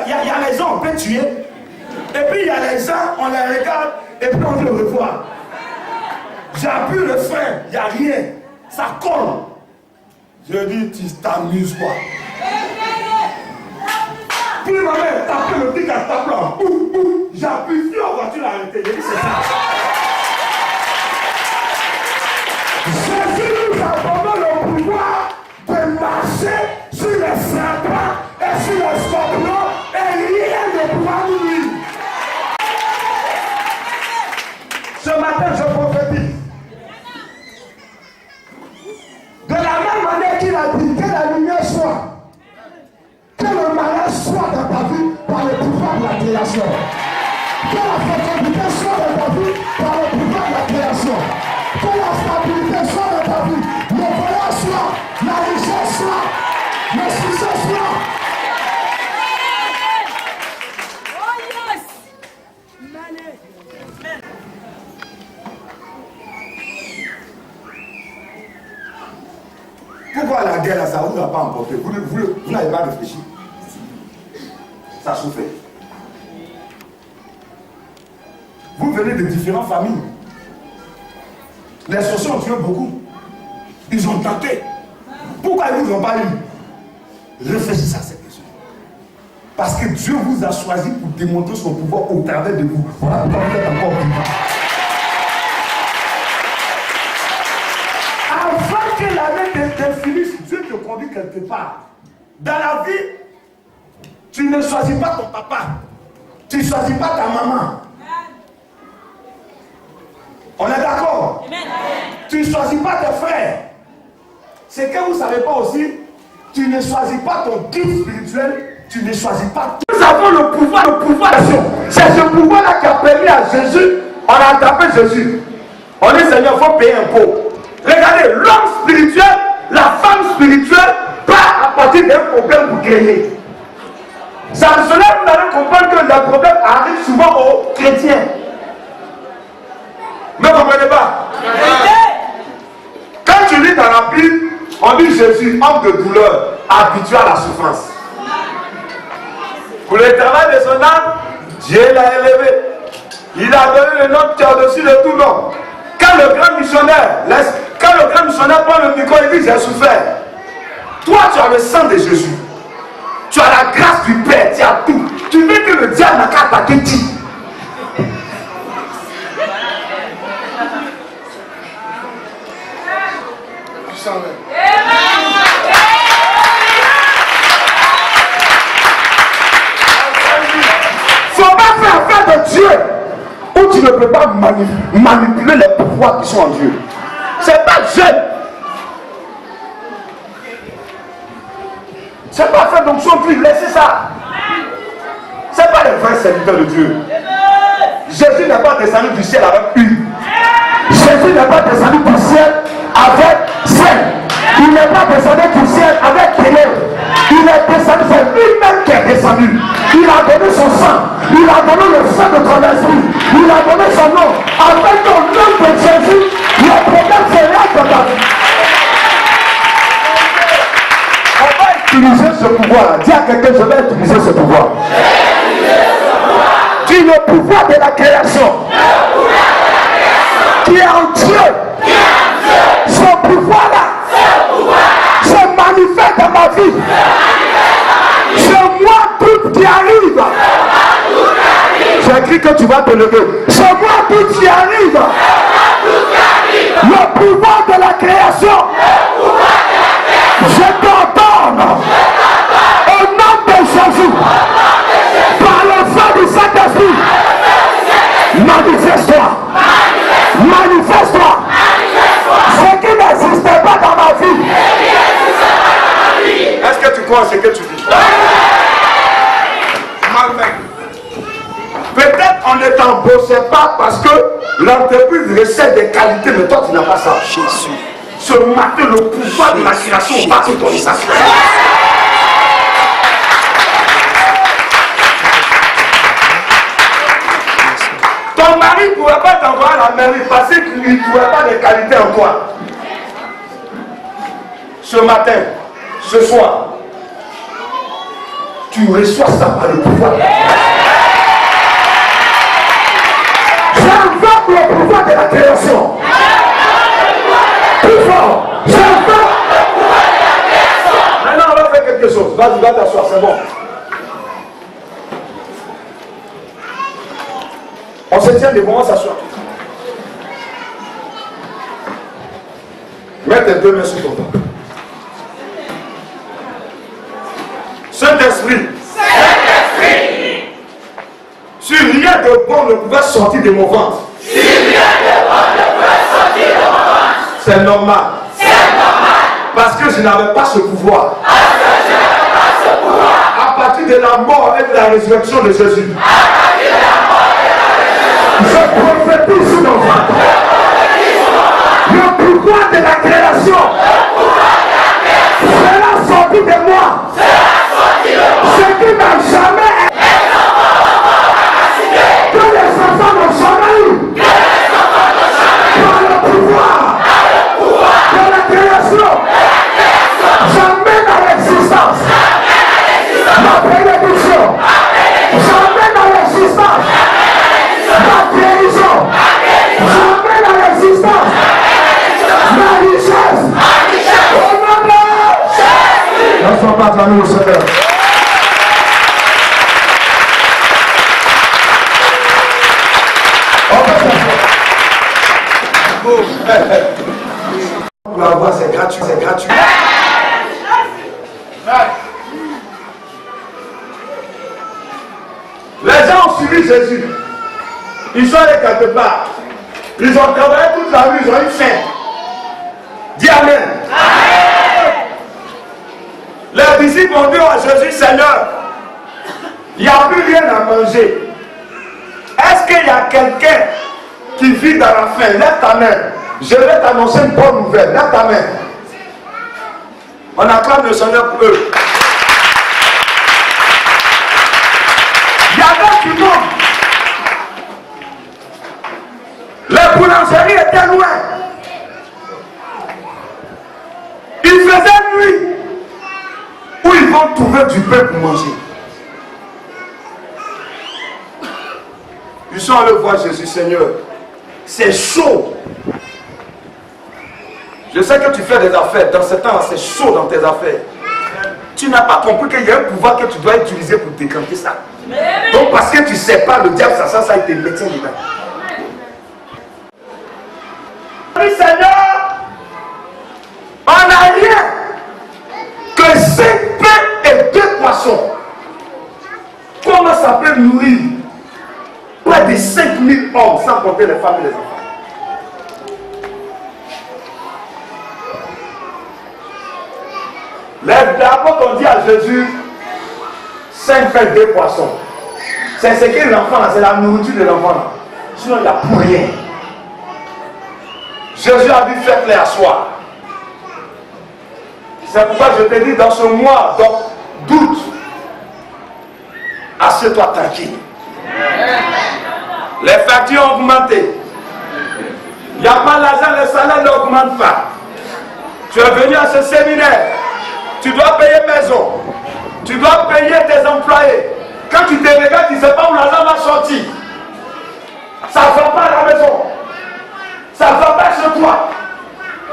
Speaker 1: Il y a les gens, on peut tuer. Et puis il y a les gens, on les regarde et puis on veut le revoir. J'ai appuyé le frein, il n'y a rien. Ça colle. Je dis, tu t'amuses quoi? Puis ma mère tapait le tic à tape là. J'appuie sur la voiture à arrêter. J'ai dit, c'est ça. Jésus nous a donné le pouvoir de marcher sur les serpents et sur les scorpions et rien ne pourra nous nuire. Ce matin, je prophétise. Que la stabilité soit dans ta vie. Le voyage soit, la richesse soit, le succès soit.
Speaker 3: Pourquoi la guerre là, ça vous a pas emporté? Vous n'avez pas réfléchi. Ça souffrait. Vous venez de différentes familles. Les sorciers ont tué beaucoup. Ils ont tenté. Pourquoi ils ne vous ont pas eu? Réfléchissez à cette question. Parce que Dieu vous a choisi pour démontrer son pouvoir au travers de vous. Voilà pourquoi vous êtes encore vivant. Avant que l'année te finisse, Dieu te conduit quelque part. Dans la vie, tu ne choisis pas ton papa. Tu ne choisis pas ta maman. On est d'accord? Tu ne choisis pas tes frères. C'est que vous ne savez pas aussi, tu ne choisis pas ton guide spirituel, tu ne choisis pas. Nous avons le pouvoir d'action. C'est ce pouvoir-là qui a permis à Jésus, on a attrapé Jésus. On dit Seigneur, il faut payer un pot. Regardez, l'homme spirituel, la femme spirituelle, part à partir d'un problème pour créer. Ça me cela, vous allez comprendre que le problème arrive souvent aux chrétiens. Ne comprenez pas? Quand tu lis dans la Bible, on dit Jésus, homme de douleur, habitué à la souffrance. Pour le travail de son âme, Dieu l'a élevé. Il a donné le nom qui est au-dessus de tout nom. Quand le grand missionnaire prend le micro et dit j'ai souffert. Toi, tu as le sang de Jésus. Tu as la grâce du Père, tu as tout. Tu veux que le diable n'a qu'à attaquer qui? Faut pas faire affaire de Dieu où tu ne peux pas manipuler les pouvoirs qui sont en Dieu. C'est pas jeune. C'est pas faire d'onction plus, laissez ça. C'est pas le vrai serviteur de Dieu. Jésus n'est pas descendu du ciel avec une. Jésus n'est pas descendu du ciel avec 5. Il n'est pas descendu du ciel avec ténèbres. Il est descendu, c'est lui-même qui est descendu. Il a donné son sang. Il a donné le sang de ton esprit. Il a donné son nom. Avec le nom de Jésus, le problème sera dans ta vie. On va utiliser ce pouvoir. Dis à quelqu'un, je vais utiliser ce pouvoir. Dis le pouvoir de la création. Qui est en Dieu. Ce pouvoir-là se manifeste dans ma vie. C'est moi tout qui arrive. J'ai écrit que tu vas te lever. C'est moi tout qui arrive. Le pouvoir de la création. Je t'ordonne. Au nom de Jésus. Par le feu du Saint-Esprit. Manifeste-toi. Manifeste-toi. Ce qui n'existait pas dans ma vie. Est-ce que tu crois ce que tu dis? Peut-être on ne t'embauchait pas parce que l'entreprise recèle des qualités, mais toi tu n'as pas ça. Jésus. Ce matin, le pouvoir de la création va t'autoriser ça. Ton mari ne pourrait pas t'envoyer à la mairie parce qu'il ne trouvait pas de qualité en toi. Ce matin, ce soir, tu reçois ça par le pouvoir. J'invoque le pouvoir de la création. Plus fort. J'invoque le pouvoir de la création. Maintenant, on va faire quelque chose. Vas-y, va t'asseoir, c'est bon. On se tient devant, on s'assoit. Mets tes deux mains sur ton dos. Saint-Esprit. Saint-Esprit. Si rien de bon ne pouvait sortir de mon ventre. Si rien de bon ne pouvait sortir de mon ventre. C'est normal. C'est normal. Parce que je n'avais pas ce pouvoir. Parce que je n'avais pas ce pouvoir. À partir de la mort et de la résurrection de Jésus. À partir de la mort et de la résurrection. Je prophétise sur mon ventre. Pour l'avoir, c'est gratuit, c'est gratuit. Les gens ont suivi Jésus. Ils sont allés quelque part. Ils ont travaillé toute la nuit, ils ont eu faim. Dis Amen. Les disciples ont dit à Jésus, Seigneur, il n'y a plus rien à manger. Est-ce qu'il y a quelqu'un qui vit dans la faim? Lève ta main. Je vais t'annoncer une bonne nouvelle. Lève ta main. On acclame le Seigneur pour eux. Il y avait du monde. Les boulangeries étaient loin. Il faisait nuit. Où ils vont trouver du pain pour manger? Ils sont allés voir Jésus, Seigneur. C'est chaud. Je sais que tu fais des affaires. Dans ce temps, c'est chaud dans tes affaires. Tu n'as pas compris qu'il y a un pouvoir que tu dois utiliser pour déclencher ça. Donc parce que tu ne sais pas, le diable, ça a été médecin dedans. Seigneur, on n'a rien que 5 pains et 2 poissons. Comment ça peut nourrir près de 5000 hommes sans compter les femmes et les enfants? Les apôtres ont dit à Jésus 5 pains et 2 poissons. C'est ce que l'enfant là, c'est la nourriture de l'enfant là. Sinon il n'y a plus rien. Jésus a dit faites-les asseoir. C'est pourquoi je te dis dans ce mois d'août, assieds-toi tranquille. Les factures ont augmenté. Il n'y a pas l'argent, le salaire n'augmente pas. Tu es venu à ce séminaire. Tu dois payer maison. Tu dois payer tes employés. Quand tu te regardes, tu ne sais pas où l'argent va sortir. Ça ne va pas à la maison. Ça ne va pas chez toi.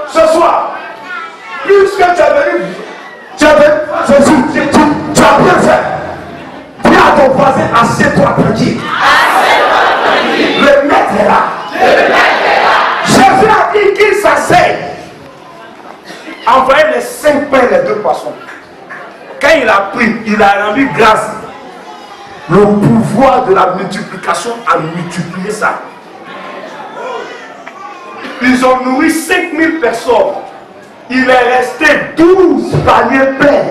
Speaker 3: Ce soir, puisque tu es venu, Jésus, tu as bien fait. Dis à ton voisin, assieds-toi tranquille. Le maître est là. Jésus a dit qu'il s'asseye. Envoyez les 5 pains et les 2 poissons. Quand il a pris, il a rendu grâce. Le pouvoir de la multiplication a multiplié ça. Ils ont nourri 5000 personnes. Il est resté 12 paniers pleins.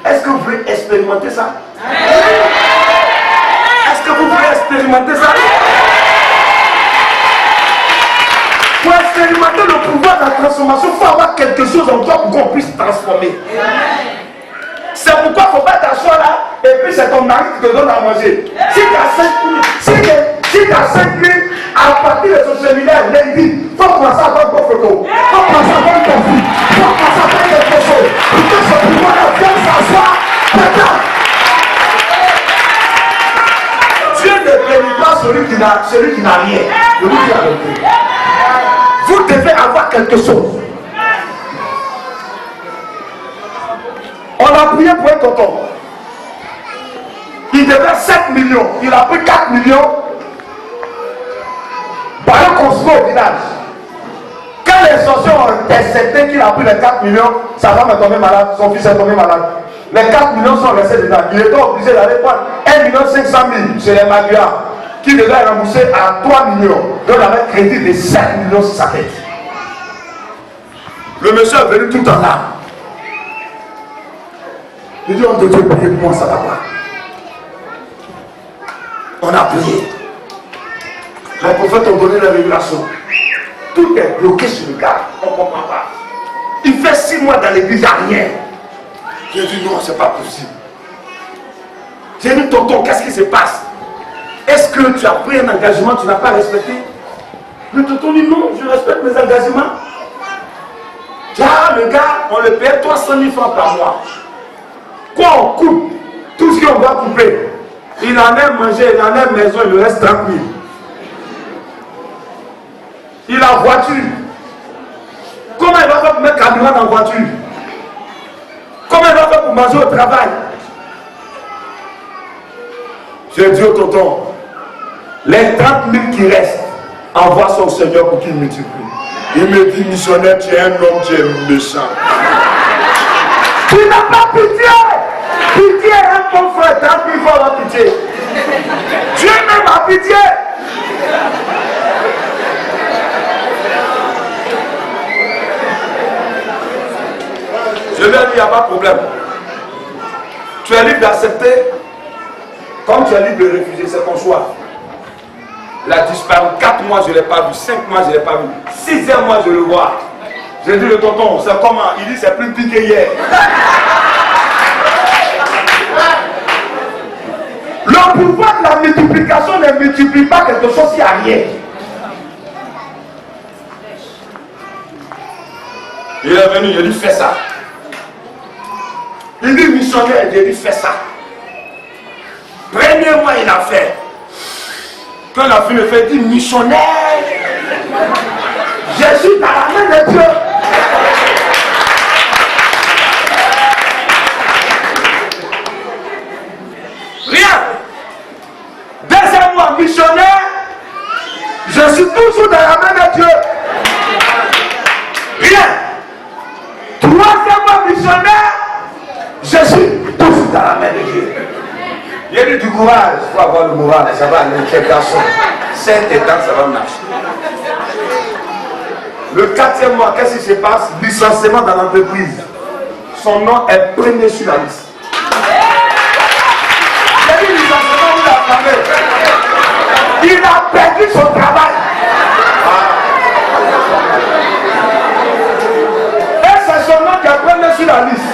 Speaker 3: Est-ce que vous voulez expérimenter ça? Est-ce que vous voulez expérimenter ça? Pour expérimenter le pouvoir de la transformation, il faut avoir quelque chose en toi pour qu'on puisse transformer. C'est pourquoi il ne faut pas t'asseoir là et puis c'est ton mari qui te donne à manger. Si tu as 5 000, à partir de ce séminaire, lundi, il faut commencer à faire une photo. Il faut commencer à faire une conflit. Il faut commencer à faire quelque chose. Pour que ce pouvoir-là vienne s'asseoir dedans. Dieu ne bénit pas celui qui n'a rien. Je vous dis la vérité. Vous devez avoir quelque chose. On a prié pour un tonton. Il devait 7 millions. Il a pris 4 millions. Par un consul au village. Quand les sorciers ont intercepté qu'il a pris les 4 millions, sa femme est tombée malade, son fils est tombé malade. Les 4 millions sont restés dedans. Il était obligé d'aller prendre 1 500 000 chez les Maguias, qui devait rembourser à 3 millions. Donc il avait crédit de 7 millions sur sa tête. Le monsieur est venu tout en larmes. Il dit, on te dit, priez pour moi, ça va pas. On a prié. Les prophètes ont donné la révélation. Tout est bloqué sur le gars. On ne comprend pas. Il fait 6 mois dans l'église, il n'y a rien. J'ai dit, non, c'est pas possible. J'ai dit, tonton, qu'est-ce qui se passe? Est-ce que tu as pris un engagement que tu n'as pas respecté? Le tonton dit, non, je respecte mes engagements. Là, le gars, on le paye 300 000 francs par mois. Quoi, on coupe tout ce qu'on doit couper. Il en a mangé, il en a maison, il lui reste 30 000. Il a voiture. Comment il va faire pour mettre carburant dans la voiture? Comment il va faire pour manger au travail? J'ai dit au tonton, Les 30 000 qui restent, envoie ça au Seigneur pour qu'il multiplie. Il me dit, missionnaire, tu es un homme, tu es méchant. Tu n'as pas pitié. Pitié, un bon frère, 30 000 fois la pitié. Dieu même a pitié. Je lui ai dit, il n'y a pas de problème. Tu es libre d'accepter, comme tu es libre de refuser, c'est ton choix. Il a disparu 4 mois, je ne l'ai pas vu. 5 mois, je ne l'ai pas vu. 6e mois, je le vois. J'ai dit, le tonton, c'est comment? Il dit, c'est plus piqué hier. Le pouvoir de la multiplication ne multiplie pas quelque chose s'il n'y a rien. Il est venu, il dit, fais ça. Il dit, missionnaire, il dit, fais ça. Premier mois, il a fait. Quand la fille me fait, dit, missionnaire, je suis dans la main de Dieu. Rien. Deuxième mois, missionnaire, je suis toujours dans la main de Dieu. Rien. Troisième mois, missionnaire, je suis toujours dans la main de Dieu. Il y a du courage, il faut avoir le moral, ça va aller, quel garçon. 7 étapes, ça va marcher. Le 4e mois, qu'est-ce qui se passe? Licenciement dans l'entreprise. Son nom est premier sur la liste. Il y a eu licenciement où il a parlé. Il a perdu son travail. Et c'est son nom qui est premier sur la liste.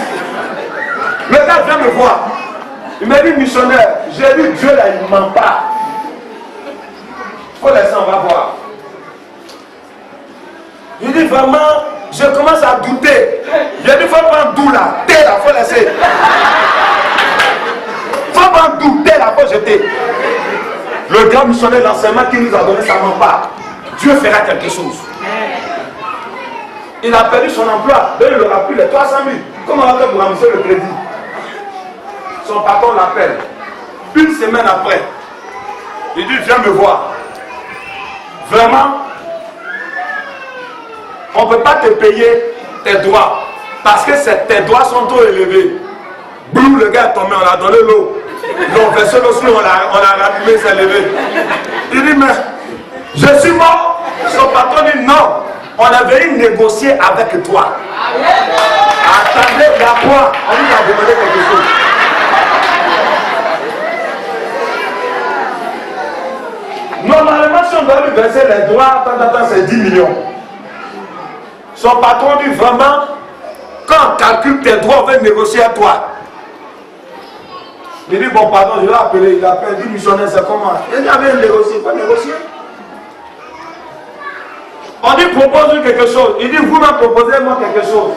Speaker 3: Le gars vient me voir. Il m'a dit, missionnaire, j'ai vu Dieu là, il ne ment pas. Il faut laisser, on va voir. Il dit vraiment, je commence à douter. Il a dit, il faut prendre d'où là, thé là, il faut laisser. Il faut prendre d'où, thé là, il faut jeter. Le grand missionnaire, l'enseignement qu'il nous a donné, ça ne ment pas. Dieu fera quelque chose. Il a perdu son emploi, il ne aura plus les 300 000. Comment on va faire pour rembourser le crédit? Son patron l'appelle. Une semaine après, il dit, viens me voir. Vraiment, on ne peut pas te payer tes droits. Parce que tes droits sont trop élevés. Blou, le gars est tombé, on a donné l'eau. Ils ont versé l'eau sur, on a rallumé, c'est levé. Il dit, mais je suis mort. Son patron dit, non, on a venu négocier avec toi. Attendez, il y a quoi? On lui a demandé quelque chose. Normalement, si on doit lui verser les droits, c'est 10 millions. Son patron dit vraiment, quand on calcule tes droits, on va négocier à toi. Il dit, bon, pardon, je l'ai appelé, il appelle, il dit, missionnaire, c'est comment? Il dit, avait négocié, quoi négocier? On dit, propose-lui quelque chose. Il dit, vous-même proposez-moi quelque chose.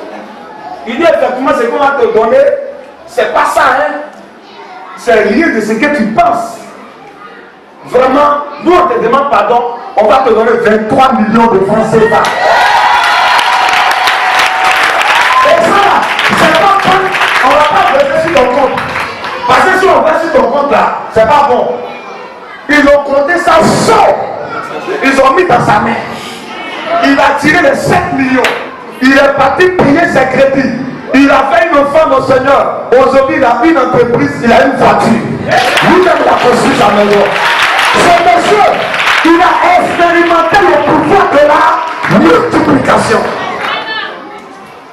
Speaker 3: Il dit, effectivement, ce qu'on va te donner, c'est pas ça, hein? C'est rien de ce que tu penses. Vraiment, nous on te demande pardon, on va te donner 23 millions de francs CFA. Et ça, c'est pas bon, on ne va pas verser sur ton compte. Parce que si on verse sur ton compte là, c'est pas bon. Ils ont compté ça chaud. Ils ont mis dans sa main. Il a tiré les 7 millions. Il est parti payer ses crédits. Il a fait une femme au Seigneur. Aujourd'hui, il a une entreprise, il a une voiture. Lui-même, il a construit sa maison. Ce monsieur, il a expérimenté le pouvoir de la multiplication.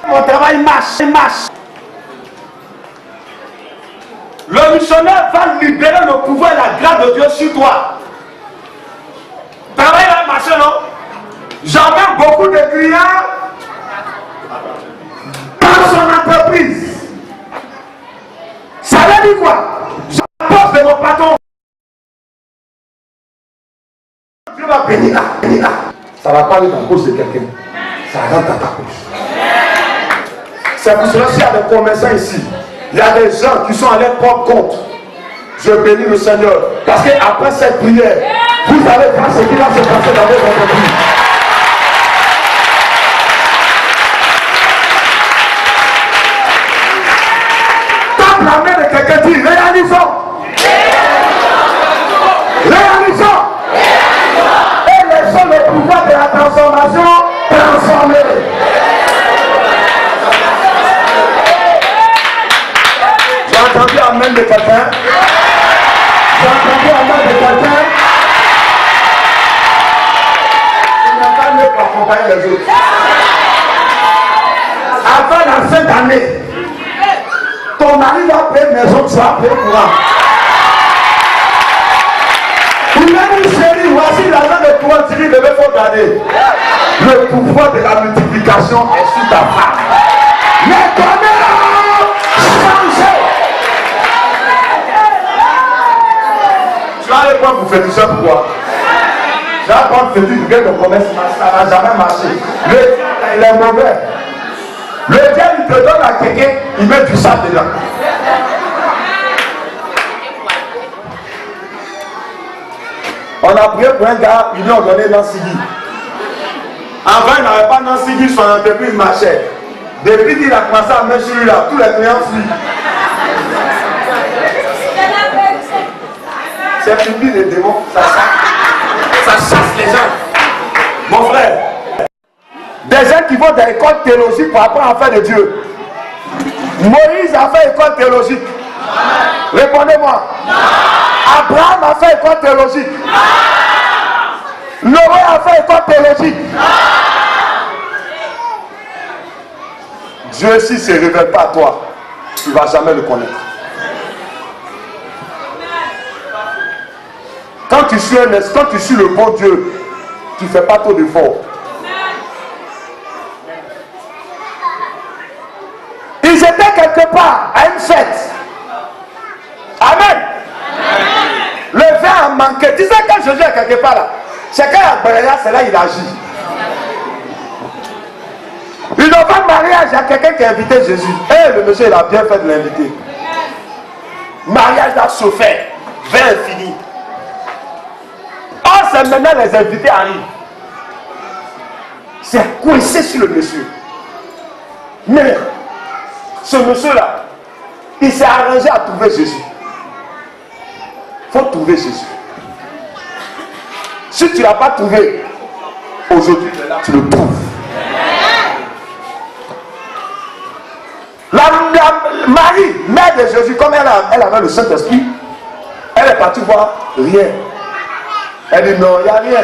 Speaker 3: Mon travail marche. Le missionnaire va libérer le pouvoir et la grâce de Dieu sur toi. Travail va marcher, non? J'emmène beaucoup de clients dans son entreprise. Ça veut dire quoi? J'apporte de mon patron. Dieu va bénir là. Ça va pas aller dans la poche de quelqu'un. Ça rentre dans ta poche. C'est pour cela qu'il y a des commerçants ici. Il y a des gens qui sont à leur propre compte. Je bénis le Seigneur. Parce qu'après cette prière, vous allez voir ce qui va se passer dans votre entreprise. Tape la main de quelqu'un, dit réalisons. Réalisons. quelqu'un? J'ai entendu amen de quelqu'un? Il n'a pas mieux pour accompagner les autres. Avant la fin d'année, ton mari va payer maison, tu vas payer courant. Il m'a dit, chérie, voici l'argent de courant, tu dis, bébé, il faut garder. Le pouvoir de la multiplication est sur ta femme. Mais comment changer? Tu vas aller prendre pour faire tout ça, pourquoi? Tu vas prendre pour faire du commerce, ça n'a jamais marché. Le diable, il est mauvais. Le diable, il te donne à quelqu'un, il met du sable dedans. On a prié pour un gars, ils lui ont donné Nansigi. Avant, il n'avait pas Nansigi, son entreprise marchait. Depuis qu'il a commencé à mettre sur lui là, tous les clients fuient. C'est fini les démons, ça chasse les gens. Mon frère, des gens qui vont dans l'école théologique pour apprendre à faire de Dieu. Moïse a fait école théologique. Répondez-moi. Abraham a fait école théologique. Noé a fait école théologique. Dieu, s'il ne se révèle pas à toi, tu ne vas jamais le connaître. Quand tu suis le bon Dieu, tu ne fais pas trop d'efforts. Ils étaient quelque part à une fête. Amen. Le vin a manqué. Tu sais, quand Jésus est quelque part là, c'est quand il y a c'est là il agit. Il n'a pas de mariage, il y a quelqu'un qui a invité Jésus. Et le monsieur, il a bien fait de l'inviter. Mariage a se fait. Vin infini. Or, c'est maintenant les invités arrivent. C'est coincé sur le monsieur. Mais, ce monsieur-là, il s'est arrangé à trouver Jésus. Il faut trouver Jésus. Si tu ne l'as pas trouvé, aujourd'hui, tu le trouves. La Marie, mère de Jésus, comme elle avait le Saint-Esprit, elle est partie voir rien. Elle dit non, il n'y a rien.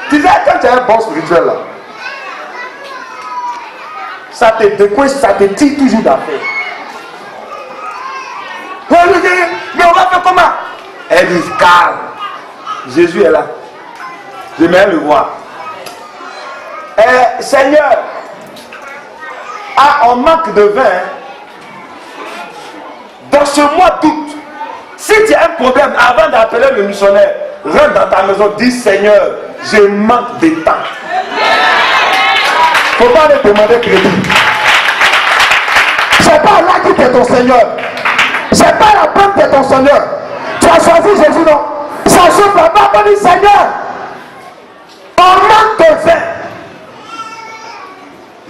Speaker 3: Tu sais, quand tu as un bon spirituel là, ça te décoince, ça te tire toujours d'affaire. Mais on va faire comment? Elle dit calme. Jésus est là. J'aimerais le voir. Seigneur, on manque de vin. Dans ce mois d'août, si tu as un problème, avant d'appeler le missionnaire, rentre dans ta maison, dis Seigneur, je manque de temps. Il ne faut pas aller demander crédit. C'est pas là qui est ton Seigneur. C'est pas la banque qui est ton Seigneur. Tu as choisi Jésus, non? Ça souffle là-bas, on dit Seigneur, on manque de vin.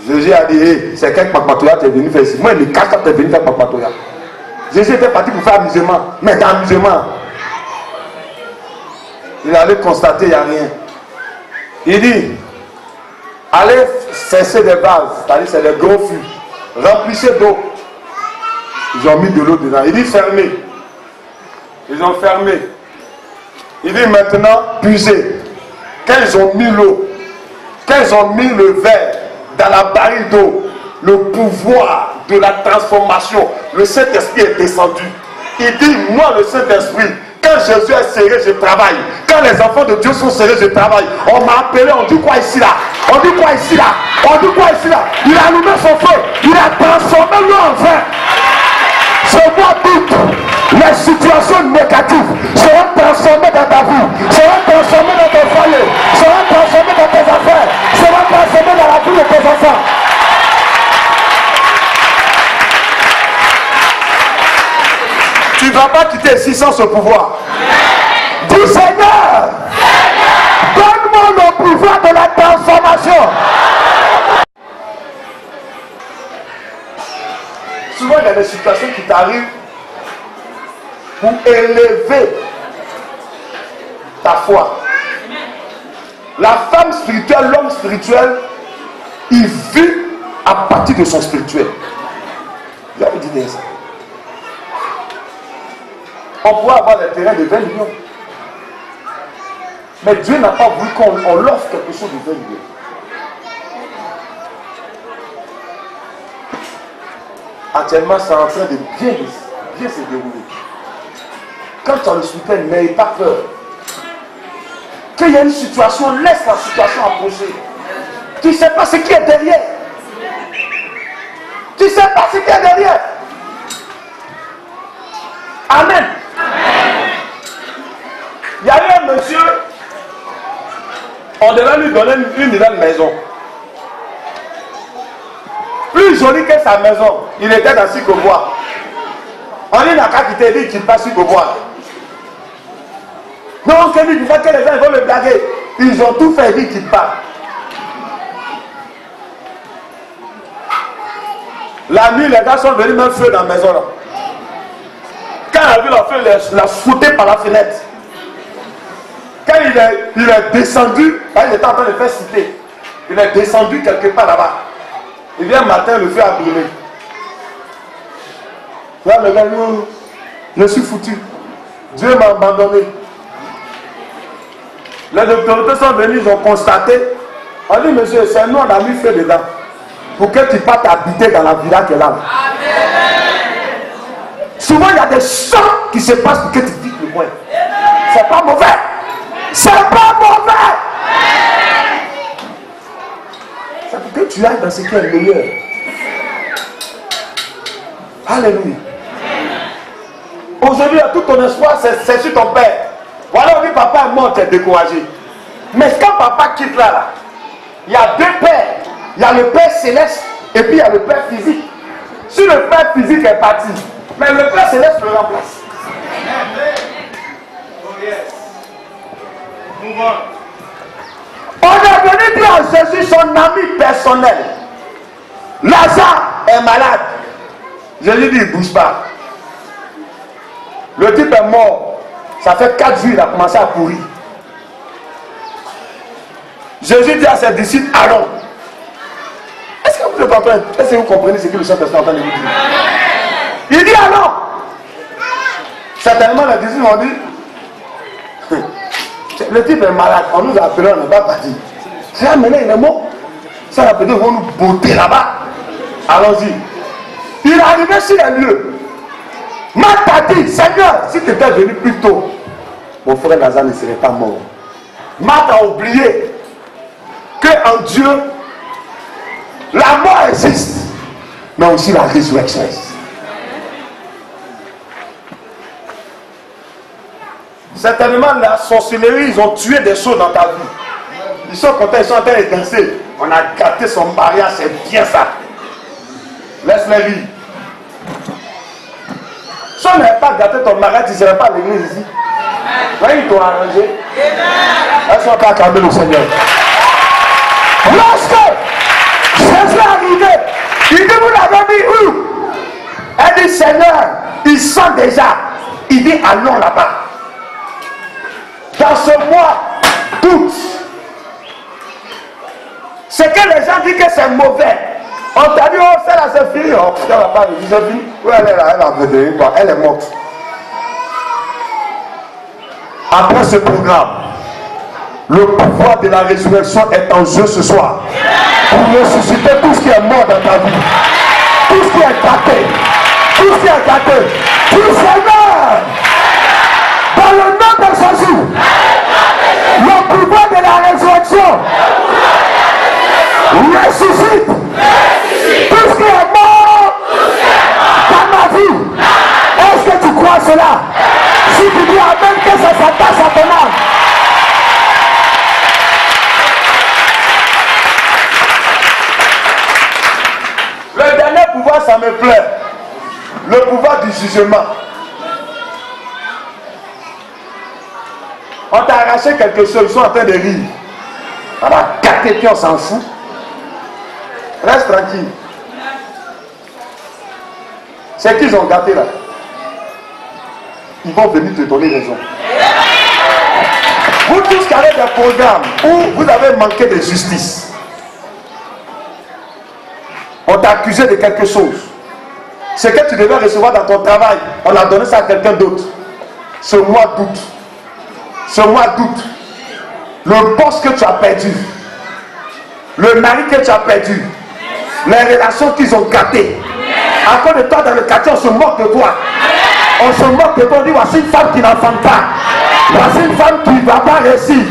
Speaker 3: Jésus a dit, hey, c'est quel papatoya tu es venu faire ici? Moi, il me cache quand tu es venu faire papatoya. Jésus était parti pour faire amusement. Mais dans l'amusement, il allait constater, il n'y a rien. Il dit, allez cesser des vases, c'est-à-dire c'est des gros fûts. Remplissez d'eau. Ils ont mis de l'eau dedans. Il dit fermez. Ils ont fermé. Il dit maintenant puisez. Quand ils ont mis l'eau, quand ils ont mis le verre dans la barrique d'eau, le pouvoir de la transformation, le Saint-Esprit est descendu. Il dit, moi le Saint-Esprit, quand Jésus est serré, je travaille. Quand les enfants de Dieu sont serrés, je travaille. On m'a appelé, on dit quoi ici là? On dit quoi ici là? On dit quoi ici là? Il a allumé son feu, il a transformé l'eau en vin. Ce mois d'août, les situations négatives seront transformées dans ta vie, seront transformées dans ton foyer, seront transformées dans tes affaires, seront transformées dans la vie de tes enfants. Tu ne vas pas quitter ici sans ce pouvoir. Dis Seigneur, donne-moi le pouvoir de la transformation. Souvent, il y a des situations qui t'arrivent pour élever ta foi. La femme spirituelle, l'homme spirituel, il vit à partir de son spirituel. J'avais dit ça. On pourrait avoir des terrains de 20 millions. Mais Dieu n'a pas voulu qu'on l'offre quelque chose de 20 millions. Actuellement, c'est en train de bien se dérouler. Quand tu as le soutien, n'ayez pas peur. Qu'il y a une situation, laisse la situation approcher. Tu ne sais pas ce qui est derrière. Tu ne sais pas ce qui est derrière. Amen. Il y a eu un monsieur, on devait lui donner une nouvelle maison. Plus jolie que sa maison. Il était dans Sikobois. On dit n'a qu'à quitter, il dit qu'il passe Sikobois. Donc, il dit que les gens vont me blaguer. Ils ont tout fait, il dit qu'il part. La nuit, les gars sont venus même feu dans la maison là. Quand il a vu la feu, il l'a fouté par la fenêtre. Quand il est descendu, quand il était en train de faire citer, il est descendu quelque part là-bas. Il vient le matin, le feu a brûlé. Là, le gars, je suis foutu. Dieu m'a abandonné. Les autorités sont venus, ils ont constaté. On dit, monsieur, c'est nous, on a mis feu dedans. Pour que tu partes habiter dans la villa qui est là. Souvent, il y a des choses qui se passent pour que tu dises le moins. C'est pas mauvais. C'est pas mauvais. C'est pour que tu ailles dans ce qui est le meilleur. Alléluia. Aujourd'hui, tout ton espoir, c'est sur ton père. Voilà, on dit papa est mort, tu es découragé. Mais quand papa quitte là, il y a deux pères. Il y a le père céleste et puis il y a le père physique. Si le père physique est parti, mais le père céleste le remplace. On est venu dire à Jésus, son ami personnel. Lazare est malade. Jésus dit, il ne bouge pas. Le type est mort. Ça fait 4 jours, il a commencé à pourrir. Jésus dit à ses disciples, allons. Est-ce que vous êtes en train, est-ce que vous comprenez ce que le Saint-Esprit est en train de vous dire? Il dit allons. Certainement, les disciples ont dit, le type est malade, on nous a appelé, on n'est pas parti. C'est amené, il est mort. Ça va peut-être vont nous botter là-bas. Allons-y. Il est arrivé sur les lieux. Marthe a dit, Seigneur, si tu étais venu plus tôt, mon frère Lazare ne serait pas mort. Marthe a oublié qu'en Dieu, la mort existe, mais aussi la résurrection existe. Certainement, la sorcellerie, ils ont tué des choses dans ta vie. Ils sont contents, ils sont en train de danser. On a gâté son mariage, c'est bien ça. Laisse-les vivre. Si on n'avait pas gâté ton mariage, tu ne serais pas à l'église ici. Là, ils t'ont arrangé. Est-ce qu'on peut acclamer le Seigneur? Lorsque Jésus est arrivé, il dit, vous l'avez mis où? Elle dit, Seigneur, ils sont déjà. Il dit, allons là-bas. Dans ce mois d'août, ce que les gens disent que c'est mauvais. On t'a dit, oh, c'est là, c'est fini. Oh, elle va pas c'est fini. Oui, elle est là, elle va venir, quoi. Elle est morte. Après ce programme, le pouvoir de la résurrection est en jeu ce soir. Pour ressusciter tout ce qui est mort dans ta vie. Tout ce qui est gâté. Tout ce qui est gâté. Tout Seigneur. Dans le nom de Jésus. Le pouvoir de la résurrection. Ressuscite. Tout ce qui est mort dans ma vie. Est-ce que tu crois cela? Si tu dis amen, que ça s'attache à ton âme. Le dernier pouvoir, ça me plaît. Le pouvoir du jugement. On t'a arraché quelque chose, ils sont en train de rire. On va gâter, puis on s'en fout. Reste tranquille. C'est qu'ils ont gâté là. Ils vont venir te donner raison. Vous tous qui avez des programmes où vous avez manqué de justice. On t'a accusé de quelque chose. Ce que tu devais recevoir dans ton travail, on a donné ça à quelqu'un d'autre. ce mois d'août, le poste que tu as perdu, le mari que tu as perdu, les relations qu'ils ont gâtées, à cause de toi dans le quartier, on se moque de toi. On se moque de toi, on dit voici une femme qui n'enfante pas. Voici une femme qui ne va pas réussir.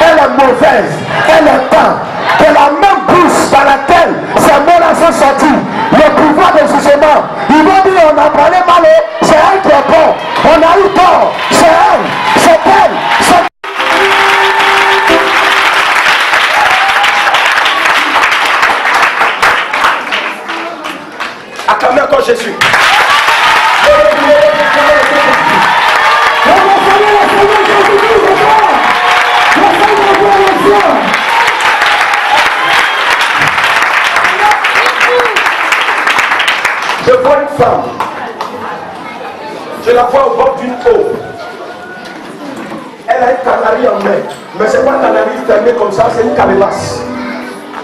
Speaker 3: Elle est mauvaise, elle est pas. De la même bouche dans laquelle ces mots-là sont sortis, le pouvoir de jugement. Ils vont dire on a parlé mal, c'est elle qui est bon. On a eu tort, c'est elle, c'est elle, c'est acclamez encore Jésus. Je vois une femme. Je la vois au bord d'une eau. Elle a une canarie en main. Mais c'est pas une canarie fermée comme ça, c'est une calebasse.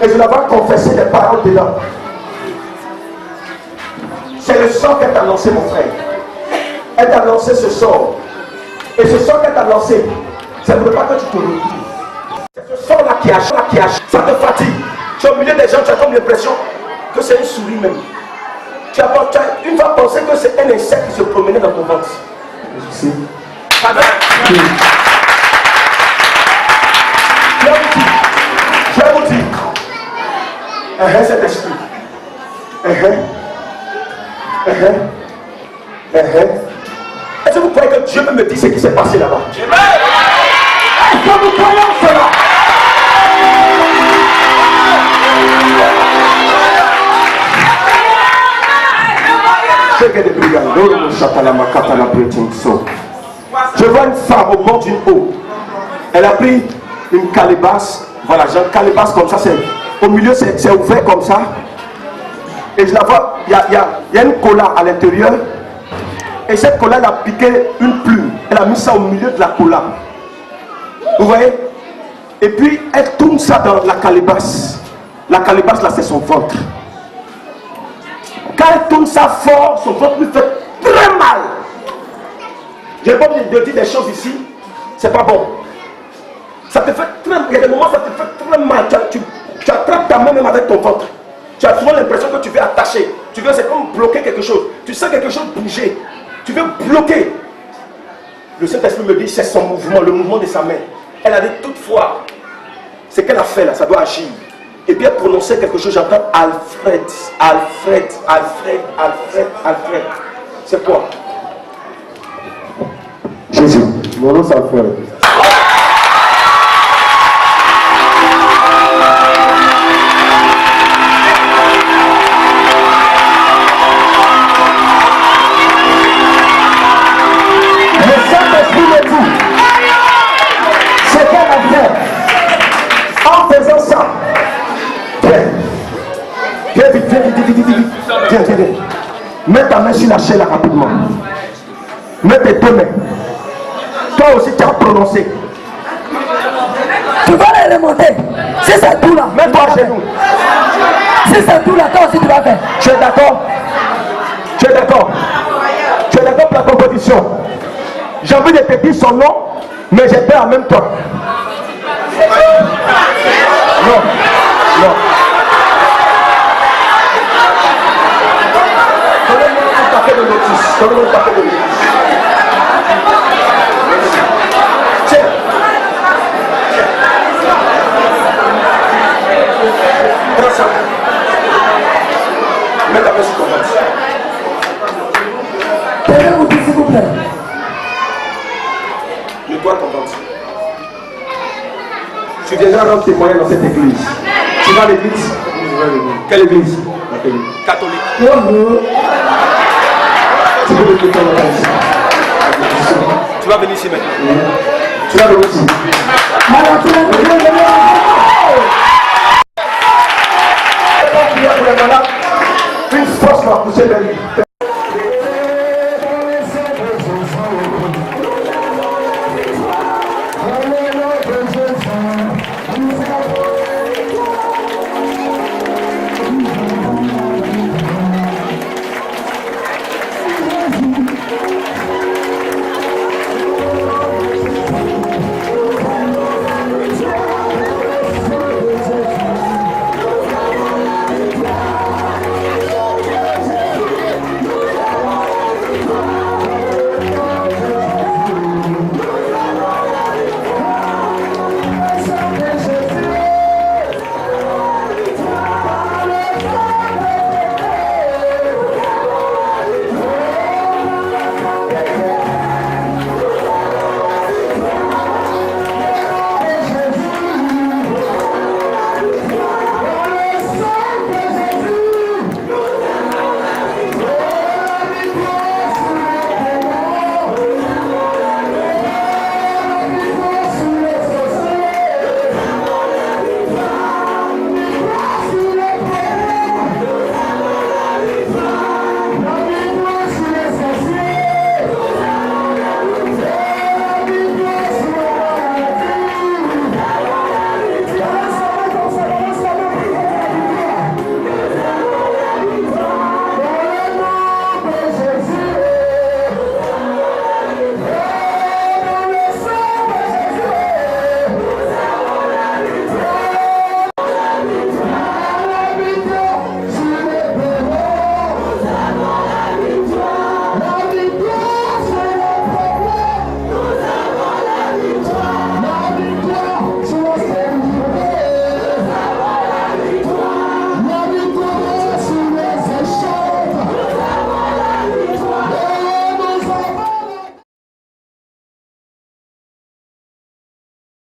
Speaker 3: Et je la vois confesser des paroles dedans. C'est le sort qu'elle t'a lancé, mon frère. Elle t'a lancé ce sort. Et ce sort qu'elle t'a lancé, ça ne veut pas que tu te retrouves. C'est ce sort-là qui achète. Ça te fatigue. Tu es au milieu des gens, tu as comme l'impression que c'est une souris même. Tu as une fois pensé que c'est un insecte qui se promenait dans ton ventre. Je vais vous dire. Cet esprit. Est-ce que vous croyez que Dieu peut me dire ce qui s'est passé là-bas? Est-ce que vous croyez en cela? Je vois une femme au bord d'une eau. Elle a pris une calebasse. Voilà, j'ai une calebasse comme ça. Au milieu, c'est ouvert comme ça. Et je la vois, il y a une cola à l'intérieur. Et cette cola, elle a piqué une plume. Elle a mis ça au milieu de la cola. Vous voyez? Et puis, elle tourne ça dans la calebasse. La calebasse, là, c'est son ventre. Quand elle tourne ça fort, son ventre lui fait très mal. Je n'ai pas envie de dire des choses ici. C'est pas bon. Ça te fait très mal. Il y a des moments où ça te fait très mal. Tu attrapes ta main même avec ton ventre. Tu as souvent l'impression que tu veux attacher. Tu veux, c'est comme bloquer quelque chose. Tu sens quelque chose bouger. Tu veux bloquer. Le Saint-Esprit me dit, c'est son mouvement, le mouvement de sa main. Elle a dit toutefois, ce qu'elle a fait là, ça doit agir. Et puis elle prononçait quelque chose, j'entends Alfred, Alfred, Alfred, Alfred, Alfred. C'est quoi? Jésus. Mon nom c'est Alfred. Viens. Mets ta main sur la chaîne là rapidement. Mets tes deux mains. Toi aussi tu as prononcé.
Speaker 4: Tu vas les remonter. C'est ça tout là.
Speaker 3: Mets-toi à genoux.
Speaker 4: C'est ça tout là, toi aussi tu vas faire.
Speaker 3: Tu es d'accord? Tu es d'accord? Tu es d'accord pour la compétition? J'ai envie de te dire son nom, mais j'ai peur en même temps. Non. Donnez-moi un paquet de notices. Tiens. Prends ça. Mets ta main sur ton ventre.
Speaker 4: Tenez-vous tout s'il vous plaît.
Speaker 3: Je dois ton ventre. Tu viendras rendre témoignage dans cette église. Tu vas à l'église? Quelle église? Catholique. Tu peux te mettre ici. Tu vas venir ici maintenant. Tu vas venir ici. Pour les malades, une force va pousser vers lui.